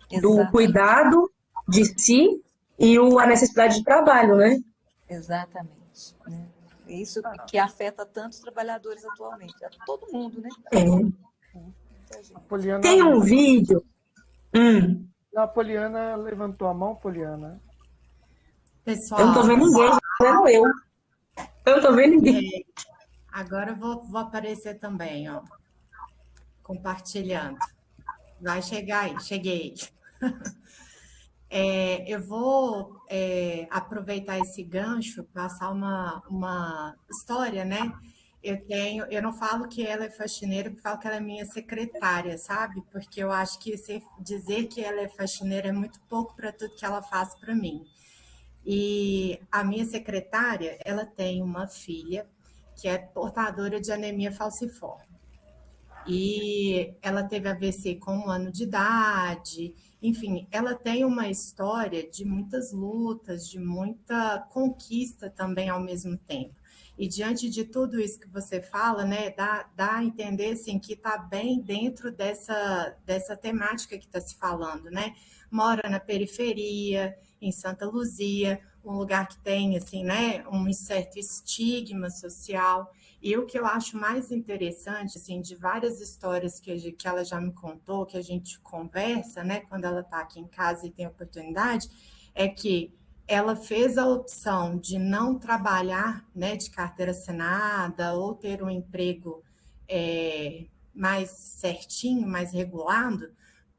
do Exatamente. cuidado de si e a necessidade de trabalho, né? Exatamente, né? Isso que afeta tantos trabalhadores atualmente, a todo mundo, né? É. Muita gente. A Poliana, Tem um vídeo. a Poliana levantou a mão, Poliana. Eu não tô Pessoal, vendo ninguém, vendo eu. Eu não tô vendo ninguém. agora eu vou aparecer também, ó, compartilhando. Vai chegar aí, cheguei. Eu vou aproveitar esse gancho, passar uma história, né? Eu não falo que ela é faxineira, eu falo que ela é minha secretária, sabe? Porque eu acho que dizer que ela é faxineira é muito pouco para tudo que ela faz para mim. E a minha secretária, ela tem uma filha que é portadora de anemia falciforme. E ela teve AVC com 1 ano de idade. Enfim, ela tem uma história de muitas lutas, de muita conquista também ao mesmo tempo. E diante de tudo isso que você fala, né, dá a entender assim, que está bem dentro dessa temática que está se falando, né? Mora na periferia, em Santa Luzia, um lugar que tem assim, né, um certo estigma social. E o que eu acho mais interessante, assim, de várias histórias que ela já me contou, que a gente conversa, né, quando ela está aqui em casa e tem oportunidade, é que ela fez a opção de não trabalhar, né, de carteira assinada ou ter um emprego mais certinho, mais regulado,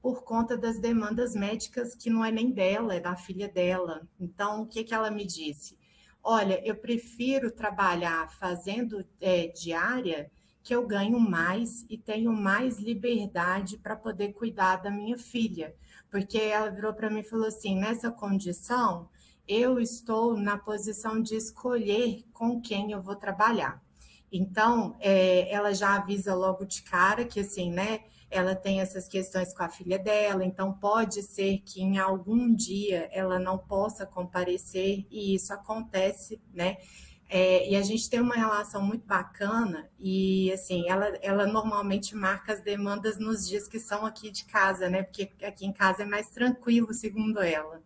por conta das demandas médicas que não é nem dela, é da filha dela. Então, o que ela me disse? Olha, eu prefiro trabalhar fazendo diária, que eu ganho mais e tenho mais liberdade para poder cuidar da minha filha. Porque ela virou para mim e falou assim: nessa condição, eu estou na posição de escolher com quem eu vou trabalhar. Então, ela já avisa logo de cara que, assim, né? Ela tem essas questões com a filha dela, então pode ser que em algum dia ela não possa comparecer, e isso acontece, né? E a gente tem uma relação muito bacana, e assim, ela normalmente marca as demandas nos dias que são aqui de casa, né? Porque aqui em casa é mais tranquilo, segundo ela,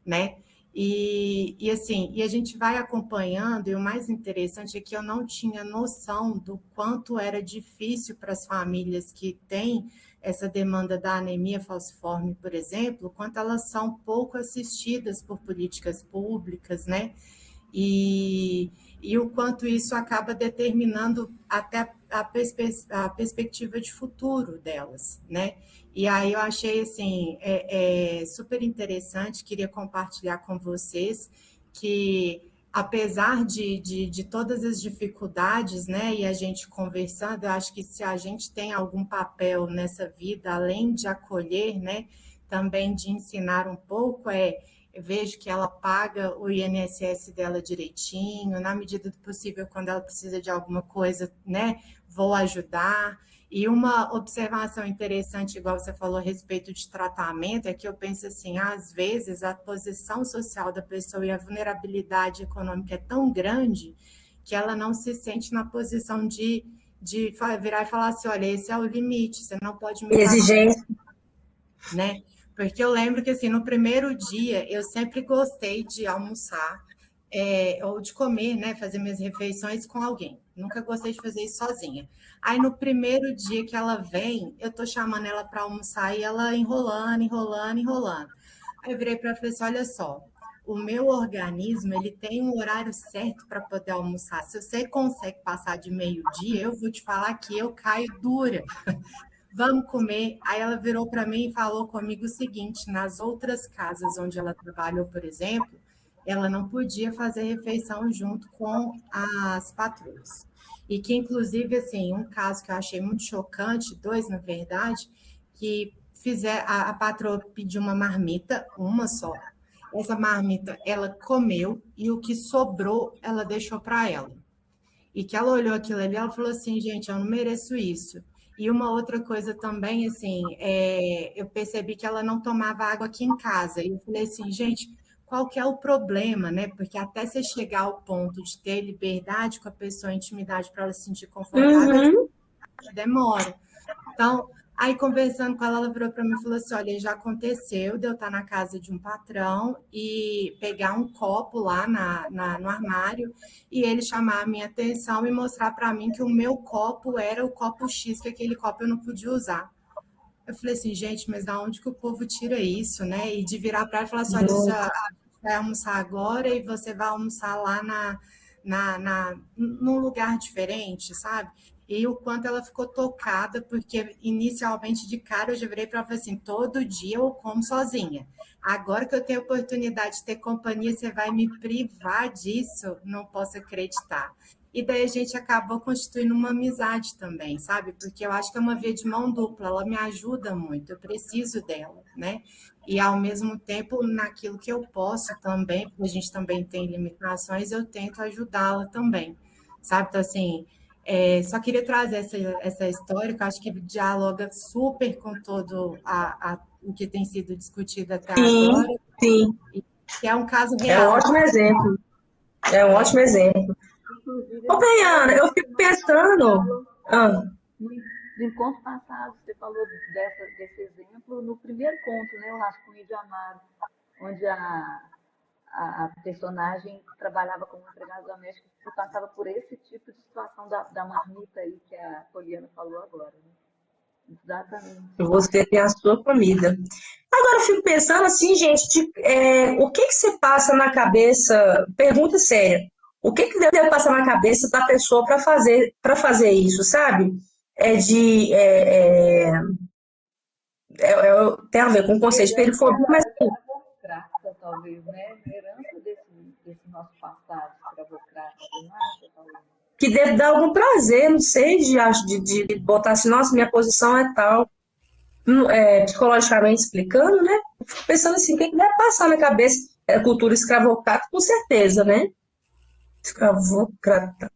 né? E a gente vai acompanhando, e o mais interessante é que eu não tinha noção do quanto era difícil para as famílias que têm essa demanda da anemia falciforme, por exemplo, quanto elas são pouco assistidas por políticas públicas, né? E o quanto isso acaba determinando até a perspectiva de futuro delas, né? E aí eu achei assim super interessante, queria compartilhar com vocês que apesar de todas as dificuldades, né, e a gente conversando, eu acho que se a gente tem algum papel nessa vida, além de acolher, né, também de ensinar um pouco, eu vejo que ela paga o INSS dela direitinho, na medida do possível, quando ela precisa de alguma coisa, né, vou ajudar. E uma observação interessante, igual você falou a respeito de tratamento, é que eu penso assim, às vezes a posição social da pessoa e a vulnerabilidade econômica é tão grande que ela não se sente na posição de virar e falar assim, olha, esse é o limite, você não pode me tratar, Exigência. né? Porque eu lembro que, assim, no primeiro dia, eu sempre gostei de almoçar ou de comer, né? Fazer minhas refeições com alguém. Nunca gostei de fazer isso sozinha. Aí, no primeiro dia que ela vem, eu tô chamando ela para almoçar e ela enrolando, enrolando, enrolando. Aí eu virei para ela e falei assim, olha só, o meu organismo, ele tem um horário certo para poder almoçar. Se você consegue passar de meio-dia, eu vou te falar que eu caio dura. Vamos comer. Aí ela virou para mim e falou comigo o seguinte: nas outras casas onde ela trabalhou, por exemplo, ela não podia fazer refeição junto com as patroas. E que, inclusive, assim, um caso que eu achei muito chocante, dois, na verdade, que a patroa pediu uma marmita, uma só. Essa marmita ela comeu e o que sobrou ela deixou para ela. e que ela olhou aquilo ali, ela falou assim, gente, eu não mereço isso. E uma outra coisa também, assim, eu percebi que ela não tomava água aqui em casa. E eu falei assim, gente, qual que é o problema, né? Porque até você chegar ao ponto de ter liberdade com a pessoa, intimidade para ela se sentir confortável, Uhum. demora. Então, aí conversando com ela, ela virou para mim e falou assim: olha, já aconteceu de eu estar na casa de um patrão e pegar um copo lá no armário e ele chamar a minha atenção e mostrar para mim que o meu copo era o copo X, que aquele copo eu não podia usar. Eu falei assim, gente, mas da onde que o povo tira isso, né? E de virar para ela e falar assim: olha, isso, a gente vai almoçar agora e você vai almoçar lá num lugar diferente, sabe? E o quanto ela ficou tocada, porque inicialmente de cara eu já virei para ela e falei assim: todo dia eu como sozinha. Agora que eu tenho a oportunidade de ter companhia, você vai me privar disso? Não posso acreditar. E daí a gente acabou constituindo uma amizade também, sabe? Porque eu acho que é uma via de mão dupla, ela me ajuda muito, eu preciso dela, né? E ao mesmo tempo, naquilo que eu posso também, porque a gente também tem limitações, eu tento ajudá-la também, sabe? Então, assim, só queria trazer essa história, que eu acho que dialoga super com todo o que tem sido discutido até Sim, agora, sim. que é um caso É um real, ótimo exemplo. É um né? ótimo exemplo. Inclusive, Ô, a gente falou Baiana, eu disso fico no pensando. Ah, no encontro passado, você falou desse exemplo no primeiro conto, né, o Rascunho de Amaro, onde a personagem trabalhava como empregada doméstica e passava por esse tipo de situação da marmita aí que a Poliana falou agora. Né? Exatamente. você tem a sua comida. Agora eu fico pensando assim, gente, o que que se passa na cabeça? Pergunta séria. O que que deve passar na cabeça da pessoa para fazer isso, sabe? É de tem a ver com o conceito de Herança perifobia, mas escravocrata, talvez, né? Herança desse nosso passado escravocrata, você não acha, talvez? que deve dar algum prazer, não sei, de botar assim, nossa, minha posição é tal, psicologicamente explicando, né? Eu fico pensando assim, o que que deve passar na cabeça? É a cultura escravocrata, com certeza, né? Escravocrata,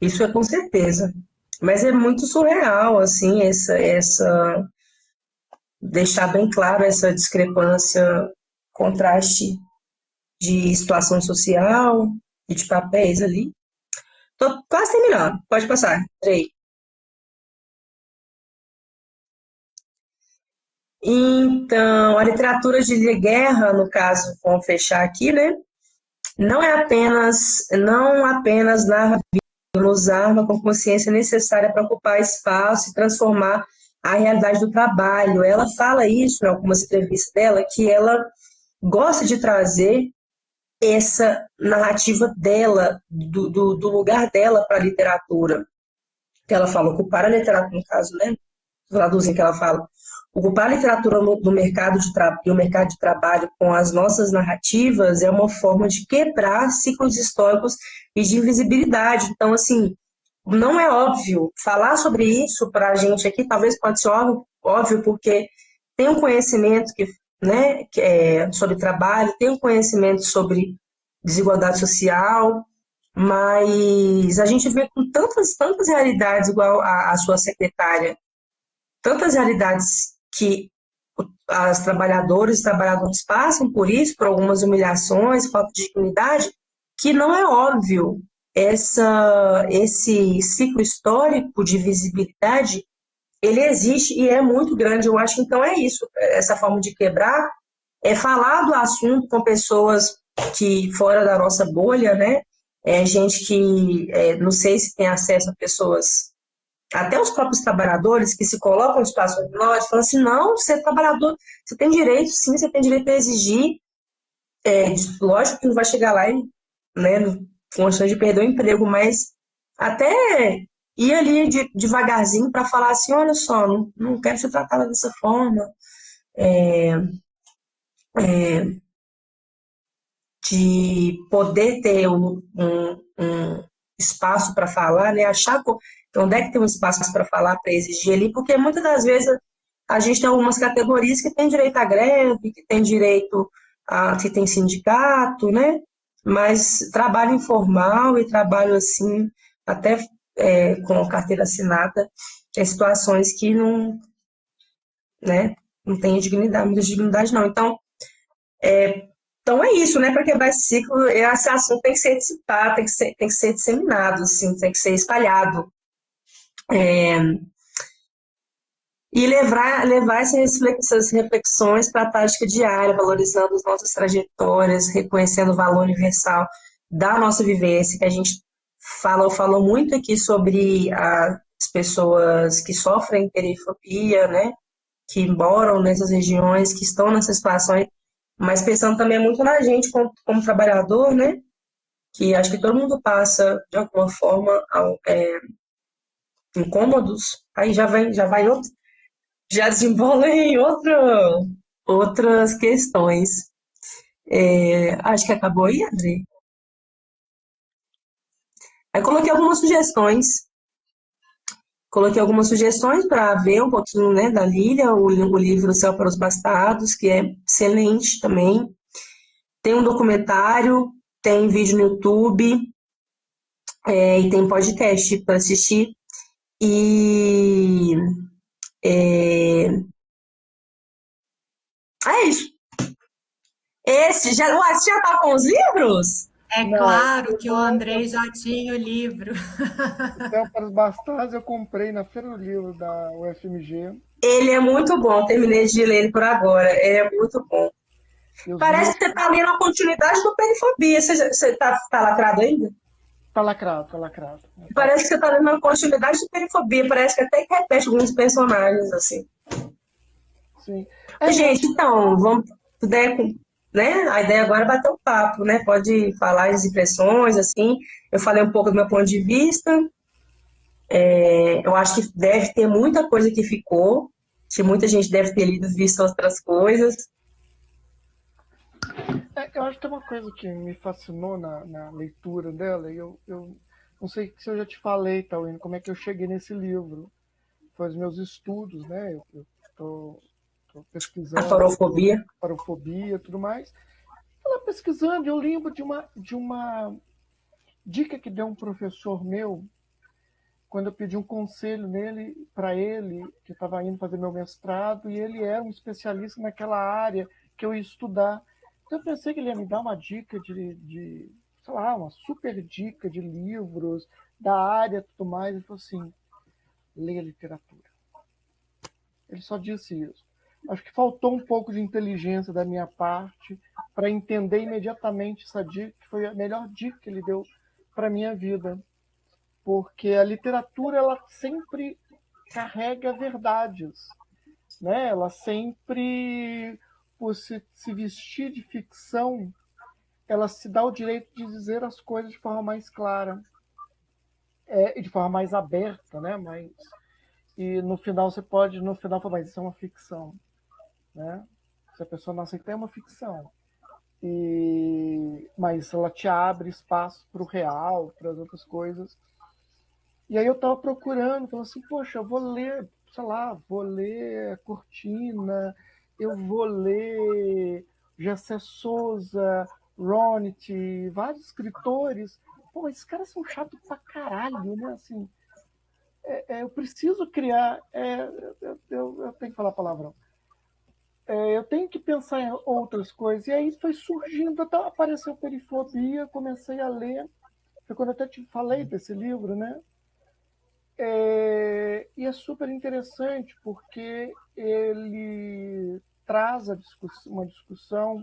isso é com certeza. Mas é muito surreal, assim, deixar bem claro essa discrepância, contraste de situação social e de papéis ali. Tô quase terminando, pode passar. Peraí. Então, a literatura de guerra, no caso, vamos fechar aqui, né? Não apenas narra, nos arma com consciência necessária para ocupar espaço e transformar a realidade do trabalho. Ela fala isso em algumas entrevistas dela, que ela gosta de trazer essa narrativa dela, do lugar dela para a literatura. Que ela fala, ocupar a literatura, no caso, né? Traduzindo que ela fala, ocupar a literatura no mercado e o mercado de trabalho com as nossas narrativas é uma forma de quebrar ciclos históricos e de invisibilidade. Então, assim, não é óbvio. Falar sobre isso para a gente aqui talvez pode ser óbvio porque tem um conhecimento né, sobre trabalho, tem um conhecimento sobre desigualdade social, mas a gente vê com tantas realidades, igual a sua secretária, tantas realidades que as trabalhadoras e trabalhadores passam por isso, por algumas humilhações, falta de dignidade, que não é óbvio esse ciclo histórico de visibilidade, ele existe e é muito grande. Eu acho que então é isso, essa forma de quebrar, é falar do assunto com pessoas que fora da nossa bolha, né? Gente que não sei se tem acesso a pessoas, até os próprios trabalhadores que se colocam em situações de nós, falam assim, não, você é trabalhador, você tem direito, sim, você tem direito a exigir, lógico que não vai chegar lá e, né, com a chance de perder o emprego, mas até ir ali devagarzinho para falar assim, olha só, não quero ser tratada dessa forma, de poder ter um espaço para falar, né? Achar onde é que tem um espaço para falar, para exigir ali, porque muitas das vezes a gente tem algumas categorias que tem direito à greve, que tem direito que tem sindicato, né? mas trabalho informal e trabalho assim, até com carteira assinada, tem situações que não, né, não tem dignidade, muita dignidade não. Então é isso, né? Para quebrar esse ciclo, esse assunto tem que ser dissipado, tem que ser disseminado, assim, tem que ser espalhado. E levar essas reflexões para a prática diária, valorizando as nossas trajetórias, reconhecendo o valor universal da nossa vivência, que a gente falou muito aqui sobre as pessoas que sofrem perifobia, né? Que moram nessas regiões, que estão nessas situações, mas pensando também muito na gente como trabalhador, né? Que acho que todo mundo passa, de alguma forma, incômodos, aí já desembola em outras questões. Acho que acabou aí, André. Aí coloquei algumas sugestões para ver um pouquinho, né, da Lília, o livro Céu para os Bastardos, que é excelente também. Tem um documentário, tem vídeo no YouTube, e tem podcast para assistir. E é isso. Você já tá com os livros? É Não, claro que o Andrei já tinha o livro. o Céu para os Bastardos eu comprei na Feira do Livro da UFMG. Ele é muito bom, terminei de ler ele por agora. Ele é muito bom. E os Parece livros que você tá lendo a continuidade do Perifobia. Você tá lacrado ainda? tá lacrado, tá lacrado. Parece que você tá lendo a continuidade do Perifobia. Parece que até que repete alguns personagens, assim. Sim. Gente, então, vamos puder, né? A ideia agora é bater um papo, né? Pode falar as impressões, assim. Eu falei um pouco do meu ponto de vista. Eu acho que deve ter muita coisa que ficou, que muita gente deve ter lido, visto outras coisas. Eu acho que tem uma coisa que me fascinou na leitura dela, e eu não sei se eu já te falei, Tauine, como é que eu cheguei nesse livro. Foi os meus estudos, né? Eu tô A pesquisando torofobia. parofobia e tudo mais. Estava pesquisando, eu lembro de uma dica que deu um professor meu quando eu pedi um conselho para ele, que estava indo fazer meu mestrado, e ele era um especialista naquela área que eu ia estudar. Então eu pensei que ele ia me dar uma dica sei lá, uma super dica de livros da área e tudo mais. Ele falou assim, leia literatura. Ele só disse isso. Acho que faltou um pouco de inteligência da minha parte para entender imediatamente essa dica, que foi a melhor dica que ele deu para a minha vida. Porque a literatura ela sempre carrega verdades, né? Ela sempre, por se vestir de ficção, ela se dá o direito de dizer as coisas de forma mais clara, e de forma mais aberta, né? E no final no final falar, mas isso é uma ficção, né? Se a pessoa não aceitar, é uma ficção. Mas ela te abre espaço para o real, para as outras coisas. E aí eu estava procurando, falando assim, poxa, eu vou ler, sei lá, vou ler Cortina, eu vou ler José Souza, Ronit, vários escritores. Pô, esses caras são chatos pra caralho, né? Assim, eu preciso criar. Eu tenho que falar palavrão. Eu tenho que pensar em outras coisas. E aí foi surgindo, apareceu Perifobia, comecei a ler. Foi quando eu até te falei desse livro, né? E é super interessante porque ele traz uma discussão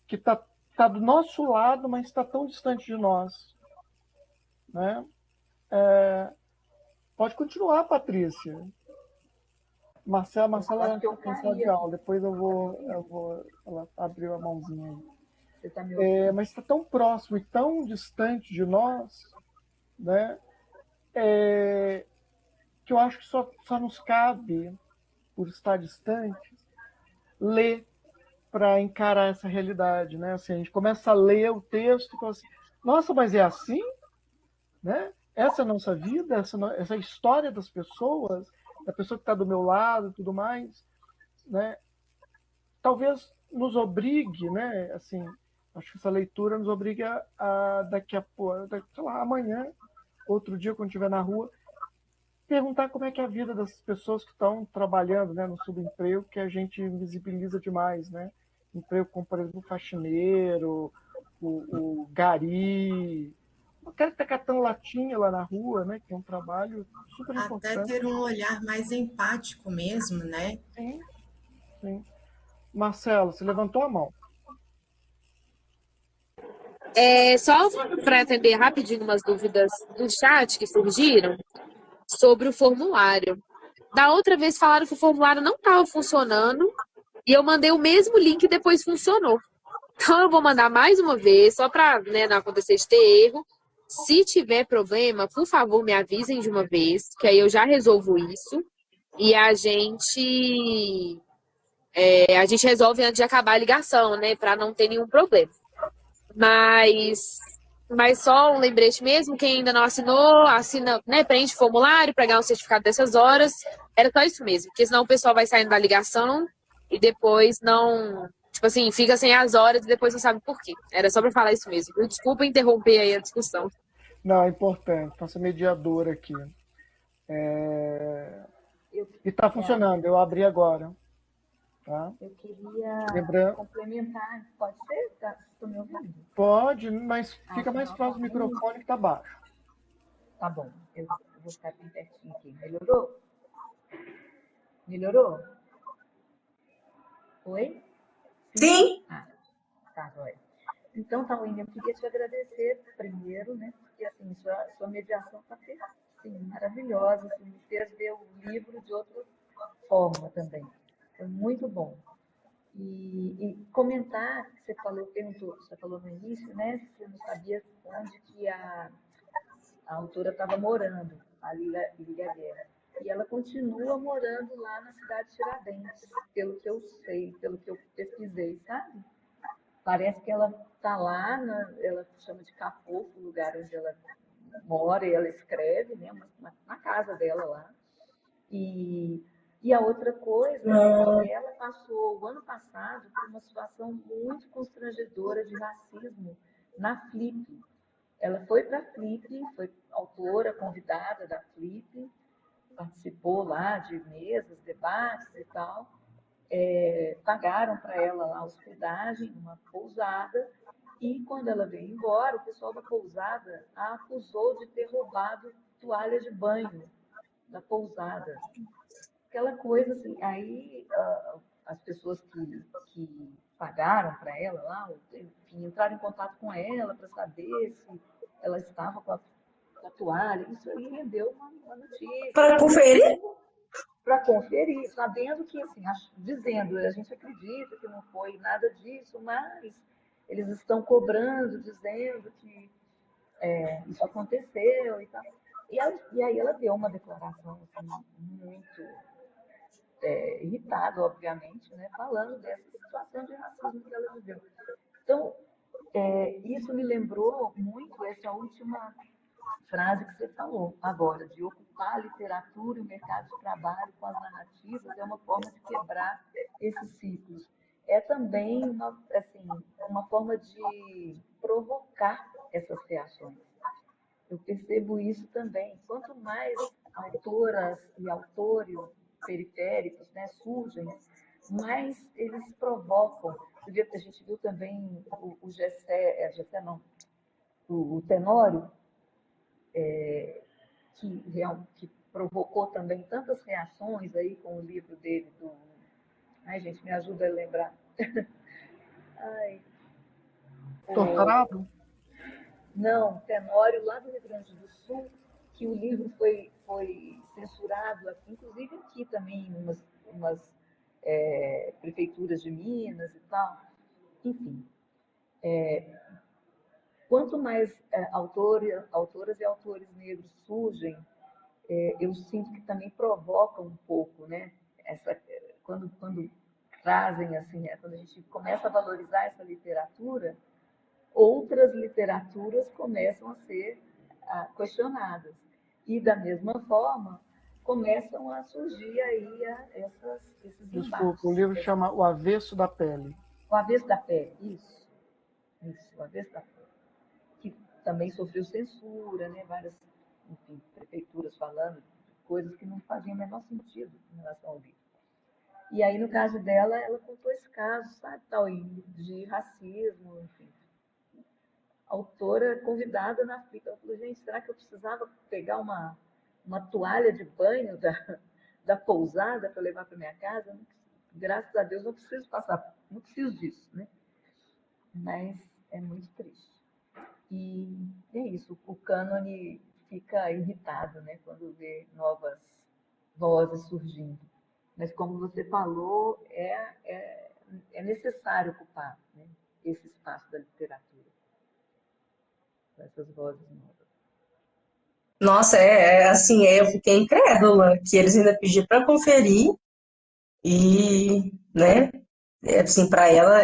que tá do nosso lado, mas está tão distante de nós, né? Pode continuar, Patrícia. Marcela Acho que eu está em sala caí de aqui. aula. Depois eu vou. Ela abriu a mãozinha aí. Você está me ouvindo? Mas está tão próximo e tão distante de nós, né? Que eu acho que só nos cabe, por estar distante, ler para encarar essa realidade, né? Assim, a gente começa a ler o texto e fala assim, nossa, mas é assim, né? Essa é a nossa vida, essa é a história das pessoas, da pessoa que está do meu lado e tudo mais, né? Talvez nos obrigue, né? Assim, Acho que essa leitura nos obriga a, daqui a pouco, sei lá, amanhã, outro dia, quando estiver na rua, perguntar como é que é a vida das pessoas que estão trabalhando, né, no subemprego, que a gente invisibiliza demais, né? Emprego como, por exemplo, o faxineiro, o gari, o cara que está catando latinha lá na rua, né, que é um trabalho super Até importante. ter um olhar mais empático mesmo, né? Sim, sim. Marcelo, você levantou a mão. Só para atender rapidinho umas dúvidas do chat que surgiram sobre o formulário. Da outra vez falaram que o formulário não estava funcionando e eu mandei o mesmo link e depois funcionou. Então eu vou mandar mais uma vez, só para, né, não acontecer de ter erro. Se tiver problema, por favor, me avisem de uma vez, que aí eu já resolvo isso. E a gente resolve antes de acabar a ligação, né, para não ter nenhum problema. Mas só um lembrete mesmo, quem ainda não assinou, assina, né, preenche o formulário para ganhar um certificado dessas horas. Era só isso mesmo, porque senão o pessoal vai saindo da ligação e depois não, tipo assim, fica sem as horas e depois não sabe por quê. Era só para falar isso mesmo. Desculpa interromper aí a discussão. Não, é importante. Nossa mediadora aqui. Eu, E está funcionando, eu abri agora. Tá? eu queria Lembrando, complementar, pode ser? Estou me ouvindo? pode, mas fica mais Não, próximo do microfone que está baixo. tá bom, eu vou ficar bem pertinho aqui. Melhorou? Melhorou? Oi? Sim, Ah, tá, joia. Então, Tauine, eu queria te agradecer primeiro, né? Porque, assim, sua mediação está assim, maravilhosa, assim, me fez ver o livro de outra forma também. Foi muito bom. E comentar, que você falou no início, né? Você não sabia onde que a autora estava morando, a Lília Guerra. E ela continua morando lá na cidade de Tiradentes, pelo que eu sei, pelo que eu pesquisei, sabe? Parece que ela está lá, ela chama de Cafofo, o lugar onde ela mora e ela escreve, né? Na casa dela lá. E, e a outra coisa é que ela passou o ano passado por uma situação muito constrangedora de racismo na Flip. Ela foi para a Flip, foi autora convidada da Flip, participou lá de mesas, debates e tal. Pagaram para ela lá hospedagem, uma pousada, e quando ela veio embora, o pessoal da pousada a acusou de ter roubado toalha de banho da pousada. Aquela coisa assim, aí as pessoas que pagaram para ela lá, enfim, entraram em contato com ela para saber se ela estava com a toalha, isso aí rendeu uma para notícia, conferir? para conferir, sabendo que, assim, dizendo, a gente acredita que não foi nada disso, mas eles estão cobrando, dizendo que isso aconteceu e tal. E aí ela deu uma declaração assim, muito irritada, obviamente, né, falando dessa situação de racismo que ela viveu. Então, isso me lembrou muito essa última frase que você falou agora, de ocupar a literatura e o mercado de trabalho com as narrativas, é uma forma de quebrar esses ciclos. É também uma forma de provocar essas reações. Eu percebo isso também. Quanto mais autoras e autores periféricos, né, surgem, mais eles provocam. A gente viu também o Gessé não, o Tenório, que provocou também tantas reações aí com o livro dele do... Ai, gente, me ajuda a lembrar. Ai, Torturado? Não, Tenório, lá do Rio Grande do Sul, que o livro foi censurado, inclusive aqui também, em umas prefeituras de Minas e tal. Enfim, quanto mais autoras e autores negros surgem, eu sinto que também provocam um pouco, né? Quando trazem, assim, quando a gente começa a valorizar essa literatura, outras literaturas começam a ser questionadas. E, da mesma forma, começam a surgir aí esses Desculpa, o embates. livro chama O Avesso da Pele. O avesso da pele, isso. Isso, uma questão que também sofreu censura, né? Várias, enfim, prefeituras falando de coisas que não faziam o menor sentido em relação ao livro. E aí, no caso dela, ela contou esse caso, sabe, tal, de racismo, enfim. A autora convidada na fita, ela falou, gente, será que eu precisava pegar uma toalha de banho da pousada para levar para minha casa? Graças a Deus não preciso passar, não preciso disso, né? Mas é muito triste. E é isso, o cânone fica irritado, né, quando vê novas vozes surgindo. Mas, como você falou, é necessário ocupar, né, esse espaço da literatura, com essas vozes novas. Nossa, assim, eu fiquei incrédula que eles ainda pediram para conferir e, né, assim, para ela,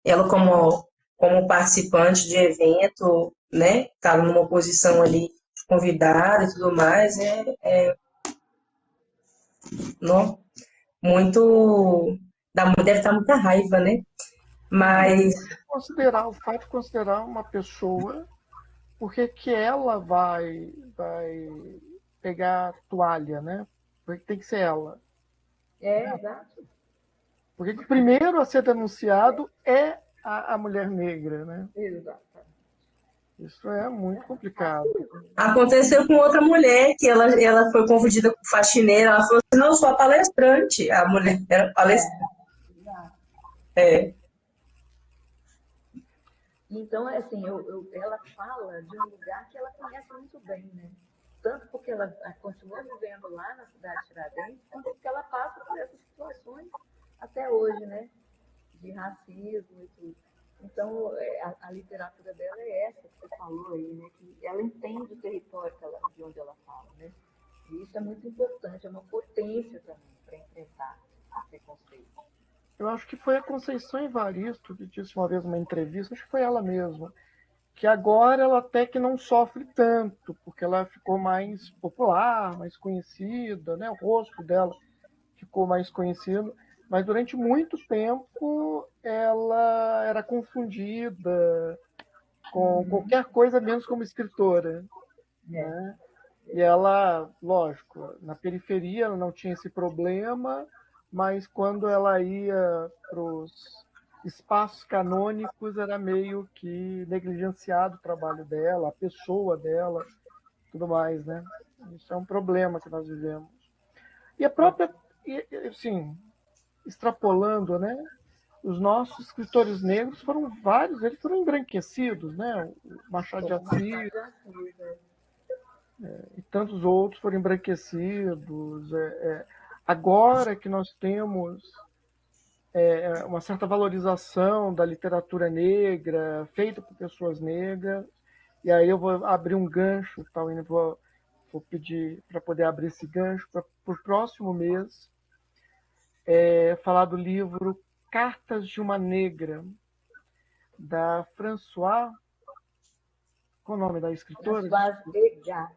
ela como participante de evento, né, estava numa posição ali convidada e tudo mais, não, muito, deve estar muita raiva, né? Mas, O fato de considerar uma pessoa, por que ela vai pegar a toalha, né? Porque tem que ser ela. Exato. Porque o primeiro a ser denunciado é a mulher negra, né? Exato. Isso é muito complicado. aconteceu com outra mulher que ela foi confundida com faxineira, ela falou assim, não, eu sou a palestrante, a mulher era palestrante. Exato. É. Então, assim, ela fala de um lugar que ela conhece muito bem, né? Tanto porque ela continua vivendo lá na cidade de Tiradentes, quanto porque ela passa por essas situações até hoje, né? De racismo e tudo. Então, a literatura dela é essa que você falou aí, né? Que ela entende o território de onde ela fala, né? E isso é muito importante, é uma potência também para enfrentar o preconceito. Eu acho que foi a Conceição Evaristo que disse uma vez numa entrevista, acho que foi ela mesma, que agora ela até que não sofre tanto, porque ela ficou mais popular, mais conhecida, né? O rosto dela ficou mais conhecido, mas durante muito tempo ela era confundida com qualquer coisa menos como escritora, né? E ela, lógico, na periferia ela não tinha esse problema, mas quando ela ia para os espaços canônicos era meio que negligenciado o trabalho dela, a pessoa dela, tudo mais, né? Isso é um problema que nós vivemos. E a própria, assim, extrapolando, né? Os nossos escritores negros foram vários, eles foram embranquecidos, né? O Machado de Assis e tantos outros foram embranquecidos. Agora que nós temos uma certa valorização da literatura negra, feita por pessoas negras, e aí eu vou abrir um gancho, tal, e vou pedir para poder abrir esse gancho para o próximo mês, falar do livro Cartas de uma Negra, da Françoise. Qual o nome da escritora? Françoise Egat.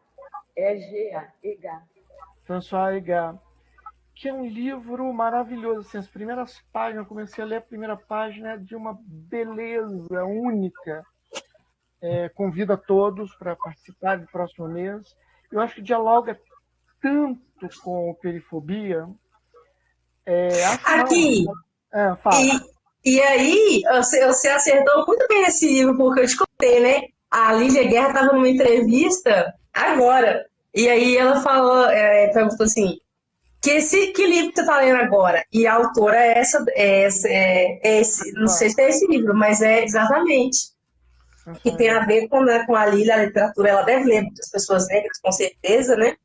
Egat. Françoise Egat. Que é um livro maravilhoso. Assim, as primeiras páginas, eu comecei a ler a primeira página de uma beleza única. Convido a todos para participar do próximo mês. Eu acho que dialoga tanto com Perifobia. Aqui, Fala. e aí, você acertou muito bem esse livro, porque eu te contei, né? A Lígia Guerra estava numa entrevista agora, e aí ela falou, perguntou assim, que livro você está lendo agora? E a autora é esse, não sei se é esse livro, mas é exatamente. Que tem a ver com a Lília, a literatura, ela deve ler muitas pessoas negras, com certeza, né?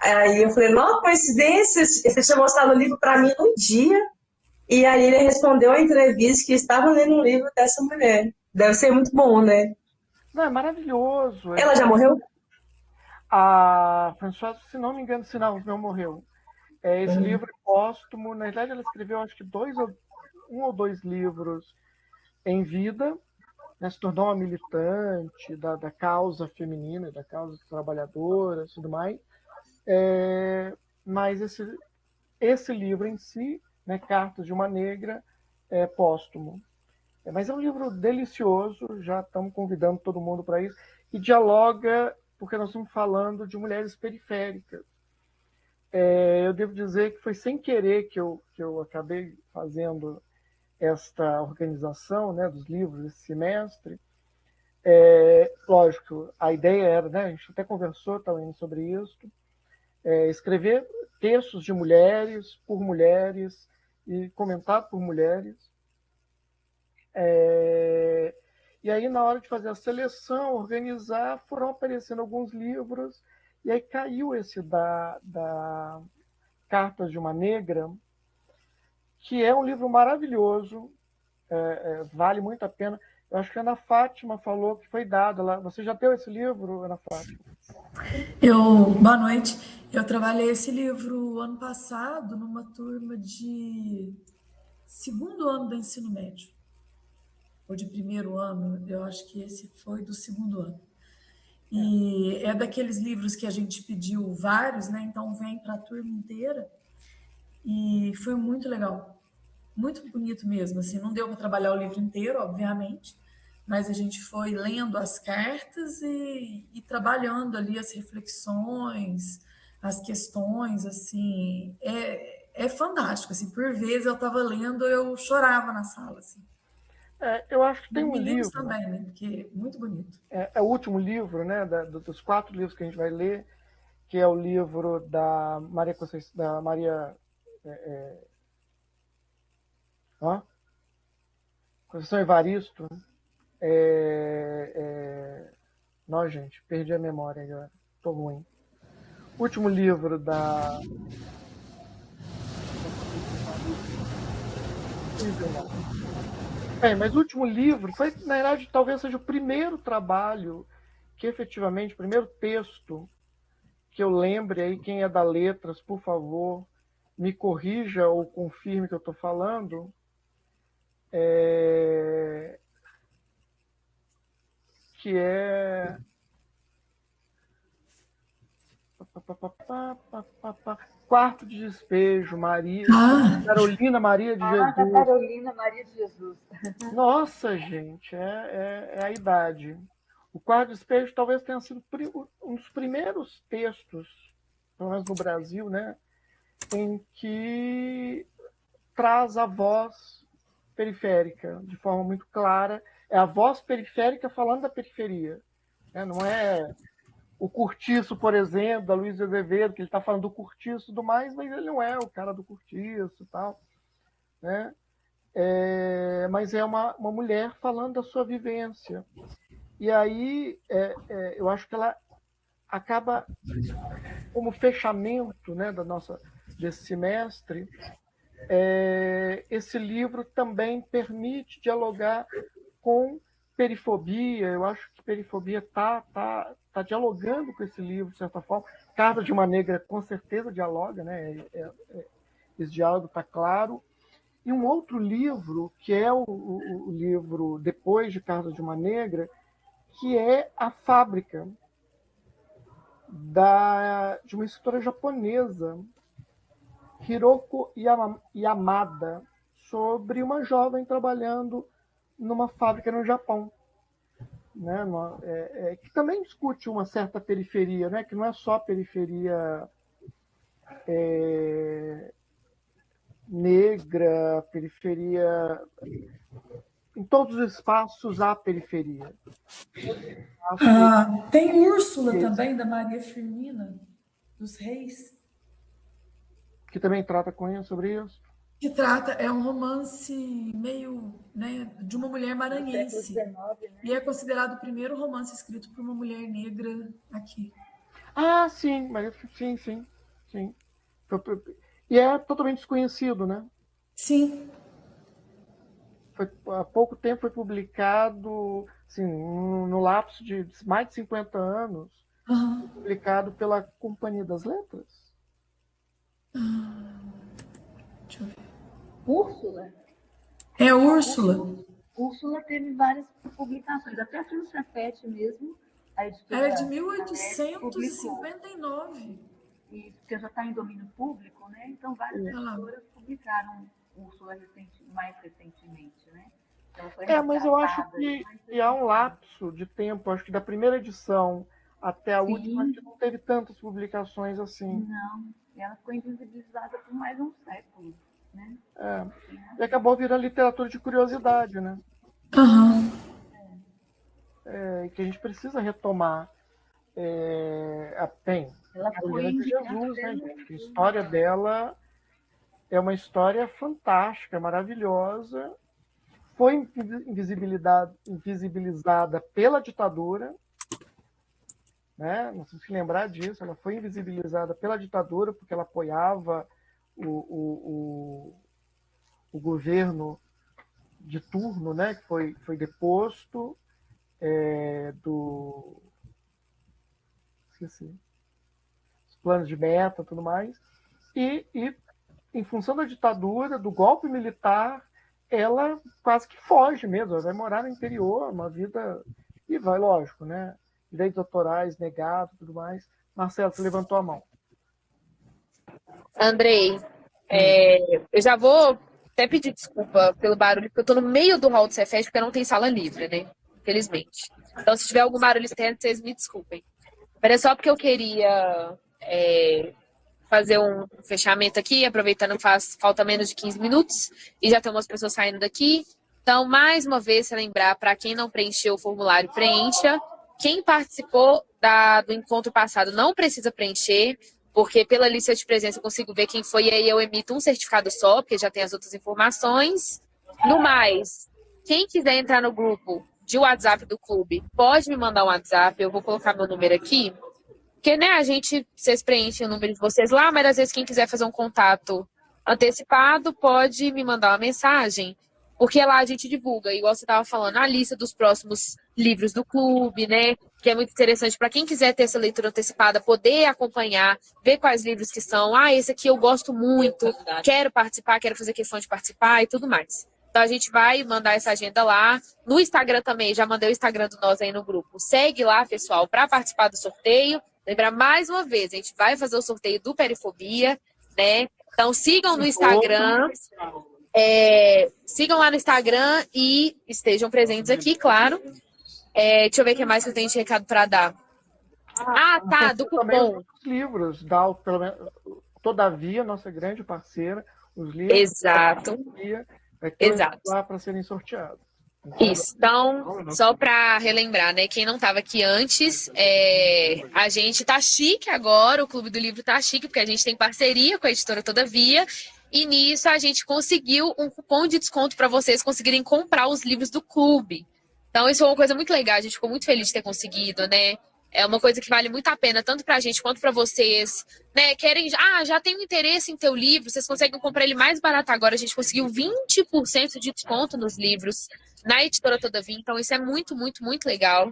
Aí eu falei, não, coincidência, você tinha mostrado o livro para mim um dia, e a Lília respondeu a entrevista que estava lendo um livro dessa mulher. Deve ser muito bom, né? Não, é maravilhoso. Ela já morreu? A Françoise, se não me engano, se não morreu. Esse livro é póstumo. Na verdade, ela escreveu, acho que um ou dois livros em vida, né? Se tornou uma militante da causa feminina, da causa trabalhadora e tudo mais. Mas esse livro em si, né, Cartas de uma Negra, é póstumo. Mas é um livro delicioso, já estamos convidando todo mundo para isso, e dialoga, porque nós estamos falando de mulheres periféricas. Eu devo dizer que foi sem querer que eu acabei fazendo esta organização, né, dos livros esse semestre. Lógico, a ideia era, né, a gente até conversou também sobre isso, escrever textos de mulheres, por mulheres, e comentado por mulheres. E aí, na hora de fazer a seleção, organizar, foram aparecendo alguns livros, e aí caiu esse da Cartas de uma Negra, que é um livro maravilhoso, vale muito a pena. Eu acho que a Ana Fátima falou que foi dado lá. Você já deu esse livro, Ana Fátima? Boa noite. Eu trabalhei esse livro ano passado numa turma de segundo ano do ensino médio, ou de primeiro ano, eu acho que esse foi do segundo ano. E é daqueles livros que a gente pediu vários, né? Então vem para a turma inteira. E foi muito legal, muito bonito mesmo. Assim, não deu para trabalhar o livro inteiro, obviamente, mas a gente foi lendo as cartas e trabalhando ali as reflexões, as questões, assim, é fantástico, assim, por vezes eu estava lendo, eu chorava na sala, assim. Eu acho que tem um Meninos livro, também, né, porque é muito bonito. é o último livro, né, dos 4 livros que a gente vai ler, que é o livro da Maria Conceição, da Maria Conceição Evaristo. Não, gente, perdi a memória agora. Tô ruim. O último livro da. Mas o último livro foi, na verdade, talvez seja o primeiro trabalho que efetivamente, o primeiro texto que eu lembre aí, quem é da Letras, por favor, me corrija ou confirme que eu estou falando. Que é Quarto de Despejo, Carolina Maria de Jesus. Carolina Maria de Jesus. Nossa, gente, é a idade. O Quarto de Despejo talvez tenha sido um dos primeiros textos, pelo menos no Brasil, né, em que traz a voz periférica de forma muito clara. É a voz periférica falando da periferia. Não é o Cortiço, por exemplo, da Luiz Azevedo, que ele está falando do Cortiço e tudo mais, mas ele não é o cara do Cortiço e tal. Né? Mas é uma mulher falando da sua vivência. E aí eu acho que ela acaba, como fechamento, né, desse semestre, esse livro também permite dialogar com perifobia. Eu acho que perifobia está dialogando com esse livro, de certa forma. Cartas de uma Negra, com certeza, dialoga, né? Esse diálogo está claro. E um outro livro, que é o livro depois de Cartas de uma Negra, que é A Fábrica, de uma escritora japonesa, Hiroko Yamada, sobre uma jovem trabalhando numa fábrica no Japão, né? Que também discute uma certa periferia, né? Que não é só periferia negra, periferia. Em todos os espaços há periferia. Tem Úrsula também, da Maria Firmina, dos Reis. Que também trata sobre isso. Que trata, é um romance meio, né, de uma mulher maranhense. XIX, né? E é considerado o primeiro romance escrito por uma mulher negra aqui. Sim, mas sim. E é totalmente desconhecido, né? Sim. Há pouco tempo foi publicado, assim, no lapso de mais de 50 anos, publicado pela Companhia das Letras. Deixa eu ver. Úrsula? É Úrsula. Úrsula teve várias publicações, até a Filcefete mesmo. Ela é de 1859. Isso, porque já está em domínio público, né? Então várias editoras publicaram Úrsula mais recentemente, né? Ela foi Mas eu acho resgatada. que há um lapso de tempo. Acho que da primeira edição até a última, a Sim, gente não teve tantas publicações assim. não. Ela ficou invisibilizada por mais de um século, né? E acabou virando literatura de curiosidade, né? Aham. Que a gente precisa retomar. Bem, Ela a foi Carolina de indicada Jesus, né, pelo... gente? A história dela é uma história fantástica, maravilhosa. Foi invisibilizada pela ditadura, né? Não sei se lembrar disso. Ela foi invisibilizada pela ditadura porque ela apoiava o governo de turno, né? Que foi deposto do... Esqueci. Os planos de meta, tudo mais. E em função da ditadura, do golpe militar, ela quase que foge mesmo. Ela vai morar no interior, uma vida... E vai, lógico, né? Direitos autorais negados, tudo mais. Marcelo, você levantou a mão. Andrei, eu já vou até pedir desculpa pelo barulho, porque eu tô no meio do hall do Cefet, porque não tem sala livre, né? Infelizmente. Então, se tiver algum barulho externo, vocês me desculpem. Mas é só porque eu queria fazer um fechamento aqui, aproveitando que falta menos de 15 minutos e já tem umas pessoas saindo daqui. Então, mais uma vez, se lembrar, para quem não preencheu o formulário, preencha. Quem participou do encontro passado não precisa preencher, porque pela lista de presença eu consigo ver quem foi e aí eu emito um certificado só, porque já tem as outras informações. No mais, quem quiser entrar no grupo de WhatsApp do clube, pode me mandar um WhatsApp, eu vou colocar meu número aqui. Porque, né, vocês preenchem o número de vocês lá, mas às vezes quem quiser fazer um contato antecipado pode me mandar uma mensagem, porque lá a gente divulga, igual você estava falando, a lista dos próximos livros do clube, né, que é muito interessante para quem quiser ter essa leitura antecipada, poder acompanhar, ver quais livros que são. Ah, esse aqui eu gosto muito, quero participar, quero fazer questão de participar e tudo mais. Então a gente vai mandar essa agenda lá. No Instagram também, já mandei o Instagram do nós aí no grupo. Segue lá, pessoal, para participar do sorteio. Lembrar mais uma vez, a gente vai fazer o sorteio do Perifobia, né? Então sigam no Instagram, sigam lá no Instagram e estejam presentes aqui, claro. Deixa eu ver o que mais que eu tenho de recado para dar. Tá, do cupom. Os livros, Todavia, nossa grande parceira, os livros. Exato. Exato. Lá para serem sorteados. Isso. Então, só para relembrar, né? Quem não estava aqui antes, a gente tá chique agora, o Clube do Livro tá chique, porque a gente tem parceria com a editora Todavia, e nisso a gente conseguiu um cupom de desconto para vocês conseguirem comprar os livros do clube. Então, isso foi uma coisa muito legal, a gente ficou muito feliz de ter conseguido, né? É uma coisa que vale muito a pena, tanto pra gente quanto pra vocês, né? Já tem um interesse em ter o livro, vocês conseguem comprar ele mais barato agora. A gente conseguiu 20% de desconto nos livros na editora Todavia, então isso é muito, muito, muito legal,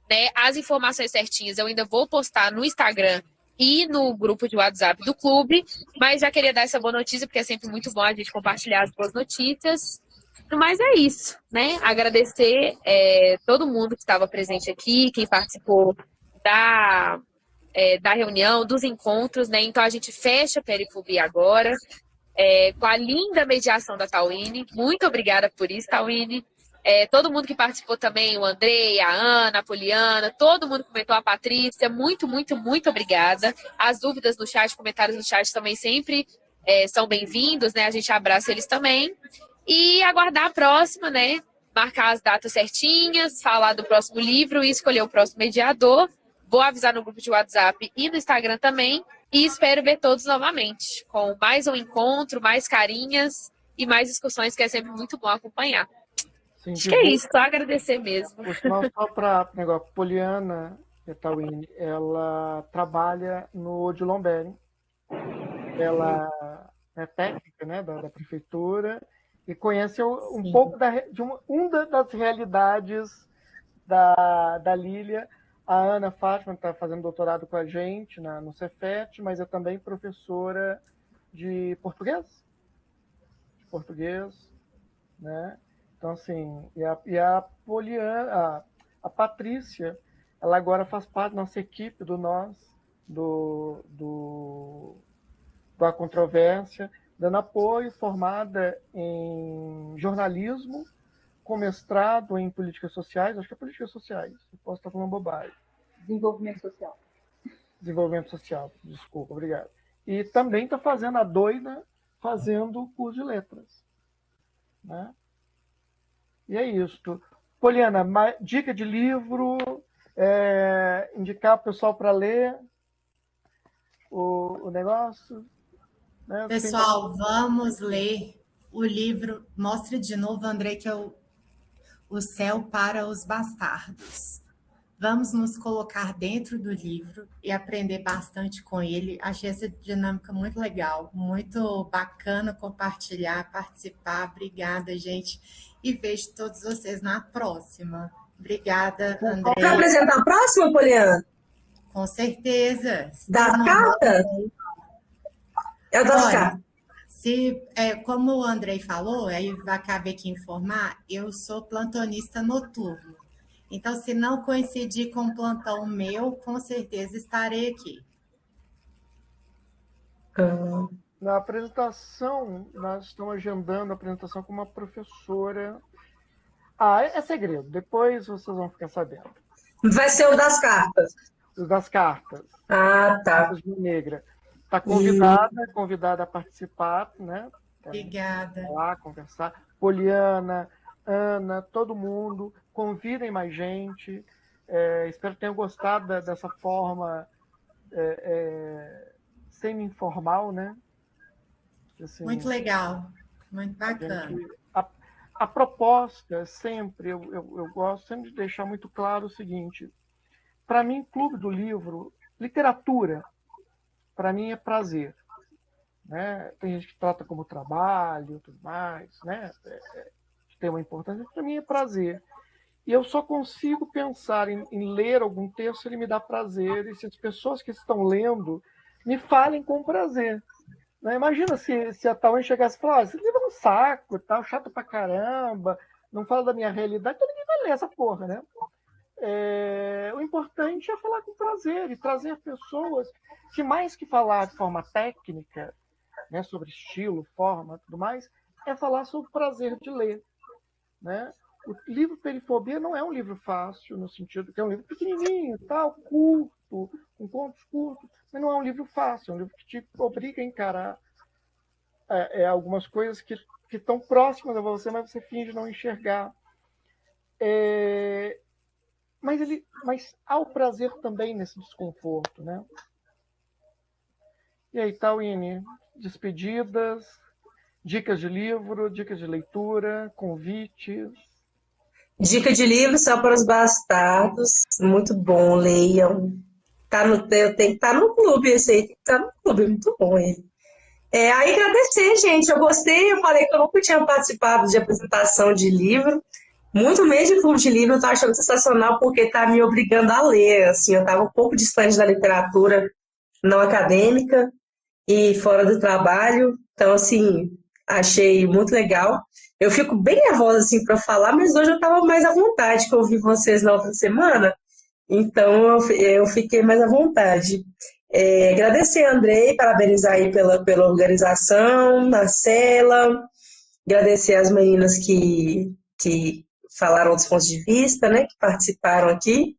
né? As informações certinhas eu ainda vou postar no Instagram e no grupo de WhatsApp do clube, mas já queria dar essa boa notícia, porque é sempre muito bom a gente compartilhar as boas notícias. Mas é isso, né? Agradecer todo mundo que estava presente aqui, quem participou da reunião, dos encontros, né? Então a gente fecha a Perifobia agora, com a linda mediação da Tawine. Muito obrigada por isso, Tawine. Todo mundo que participou também, o Andrei, a Ana, a Poliana, todo mundo comentou, a Patrícia, muito, muito, muito obrigada. As dúvidas no chat, comentários no chat também sempre são bem-vindos, né? A gente abraça eles também. E aguardar a próxima, né? Marcar as datas certinhas, falar do próximo livro e escolher o próximo mediador. Vou avisar no grupo de WhatsApp e no Instagram também. E espero ver todos novamente, com mais um encontro, mais carinhas e mais discussões, que é sempre muito bom acompanhar. Sim, acho que é isso, só agradecer mesmo. Só para negócio, Poliana Tawine, ela trabalha no Odilon Bering. Ela é técnica, né, da prefeitura e conhece um pouco uma das realidades da Lília. A Ana Fátima está fazendo doutorado com a gente no Cefet, mas é também professora de português. Né? Então, assim, e a Poliana, a Patrícia, ela agora faz parte da nossa equipe da controvérsia, dando apoio, formada em jornalismo, com mestrado em políticas sociais, acho que é políticas sociais, eu posso estar falando bobagem. Desenvolvimento social. Desenvolvimento social, desculpa, obrigado. E também está fazendo a doida, fazendo curso de letras. Né? E é isso. Poliana, dica de livro, indicar o pessoal para ler o negócio. Né? Pessoal, vamos ler o livro. Mostre de novo, Andrei, que é O Céu para os Bastardos. Vamos nos colocar dentro do livro e aprender bastante com ele. Achei essa dinâmica muito legal, muito bacana compartilhar, participar. Obrigada, gente. E vejo todos vocês na próxima. Obrigada, Andrei. Para apresentar a próxima, Poliana? Com certeza. Das cartas? É o das cartas. Como o Andrei falou, aí acabei de informar, eu sou plantonista noturno. Então, se não coincidir com o plantão meu, com certeza estarei aqui. Na apresentação, nós estamos agendando a apresentação com uma professora. É segredo, depois vocês vão ficar sabendo. Vai ser o das cartas. O das cartas. Ah, tá. Negra. Está convidada a participar, né? Obrigada. Lá, conversar. Poliana, Ana, todo mundo. Convidem mais gente. Espero que tenham gostado dessa forma semi-informal, né? Assim, muito legal, muito bacana. A proposta sempre, eu gosto sempre de deixar muito claro o seguinte: para mim, Clube do Livro, literatura, para mim é prazer. Né? Tem gente que trata como trabalho, tudo mais, né? Que tem uma importância. Para mim é prazer. E eu só consigo pensar em ler algum texto se ele me dá prazer, e se as pessoas que estão lendo me falem com prazer. Né? Imagina se a Tauane chegasse e falasse: esse livro é um saco, tá, chato pra caramba, não fala da minha realidade, então ninguém vai ler essa porra, né? O importante é falar com prazer e trazer pessoas que, mais que falar de forma técnica, né, sobre estilo, forma, tudo mais, é falar sobre o prazer de ler. Né? O livro Perifobia não é um livro fácil, no sentido que é um livro pequenininho, tal, curto, com contos curtos, mas não é um livro fácil, é um livro que te obriga a encarar algumas coisas que estão próximas a você, mas você finge não enxergar. Mas há o prazer também nesse desconforto. Né? E aí, Tauane, despedidas, dicas de livro, dicas de leitura, convites. Dica de livro só para os bastardos. Muito bom, leiam. Eu tenho que estar no clube, esse aí tem que estar no clube, muito bom ele. Aí agradecer, gente. Eu gostei, eu falei que eu nunca tinha participado de apresentação de livro. Muito mesmo de clube de livro, eu tô achando sensacional porque está me obrigando a ler. Assim, eu estava um pouco distante da literatura não acadêmica e fora do trabalho. Então, assim, achei muito legal. Eu fico bem nervosa assim para falar, mas hoje eu estava mais à vontade, que eu ouvi vocês na outra semana. Então, eu fiquei mais à vontade. Agradecer a Andrei, parabenizar aí pela organização, Marcela, agradecer as meninas que falaram outros pontos de vista, né, que participaram aqui.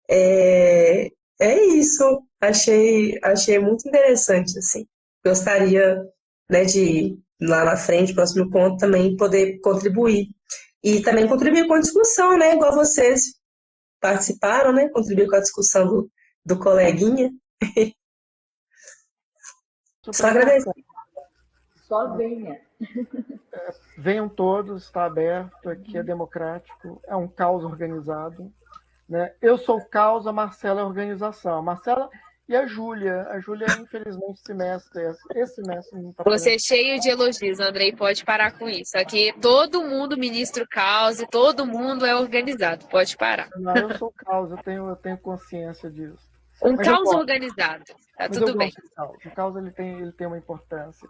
É isso, achei muito interessante, assim. Gostaria, né, de, lá na frente, próximo ponto, também poder contribuir. E também contribuir com a discussão, né, igual vocês participaram, né, contribuir com a discussão do coleguinha. Só agradecer. Só venha. Venham todos, está aberto, aqui é democrático, é um caos organizado. Né? Eu sou o caos, a Marcela é a organização. A Marcela e a Júlia. A Júlia, infelizmente, esse semestre não está. Você é cheio de elogios, Andrei, pode parar com isso. Aqui todo mundo ministra o caos e todo mundo é organizado, pode parar. Não, eu sou o caos, eu tenho consciência disso. Um caos organizado, tá tudo bem. O caos ele tem uma importância.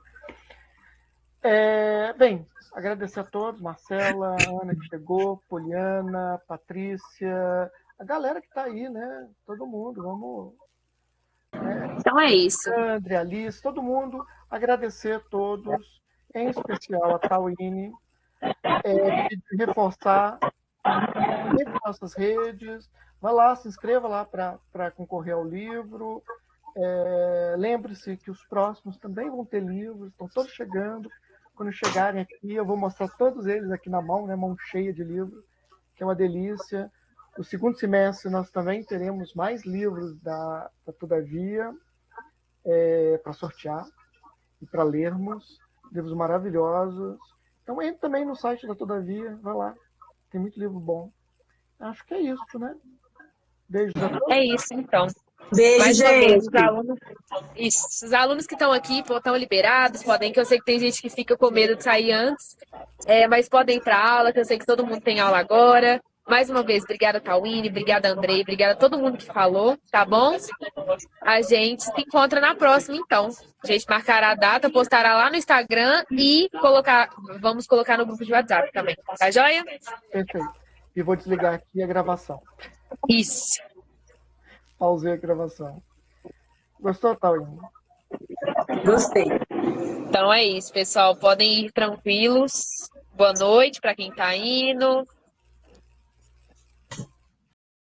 Bem, agradecer a todos, Marcela, Ana que chegou, Poliana, Patrícia, a galera que está aí, né? Todo mundo, vamos. Então é isso. André, Alice, todo mundo, agradecer a todos, em especial a Tauane, reforçar em nossas redes. Vai lá, se inscreva lá para concorrer ao livro. Lembre-se que os próximos também vão ter livros, estão todos chegando. Quando chegarem aqui, eu vou mostrar todos eles aqui na mão, né? Mão cheia de livros, que é uma delícia. No segundo semestre, nós também teremos mais livros da Todavia para sortear e para lermos. Livros maravilhosos. Então, entre também no site da Todavia, vai lá. Tem muito livro bom. Acho que é isso, né? Beijos a todos. É isso, então. Beijo, Mais uma vez, gente. os alunos que estão aqui estão liberados, podem, que eu sei que tem gente que fica com medo de sair antes, mas podem ir para aula, que eu sei que todo mundo tem aula agora. Mais uma vez, obrigada, Tawine, obrigada, Andrei, obrigada a todo mundo que falou, tá bom? A gente se encontra na próxima, então. A gente marcará a data, postará lá no Instagram e vamos colocar no grupo de WhatsApp também. Tá joia? Perfeito. E vou desligar aqui a gravação. Isso. Pausei a gravação. Gostou, Tawine? Gostei. Então é isso, pessoal. Podem ir tranquilos. Boa noite para quem está indo.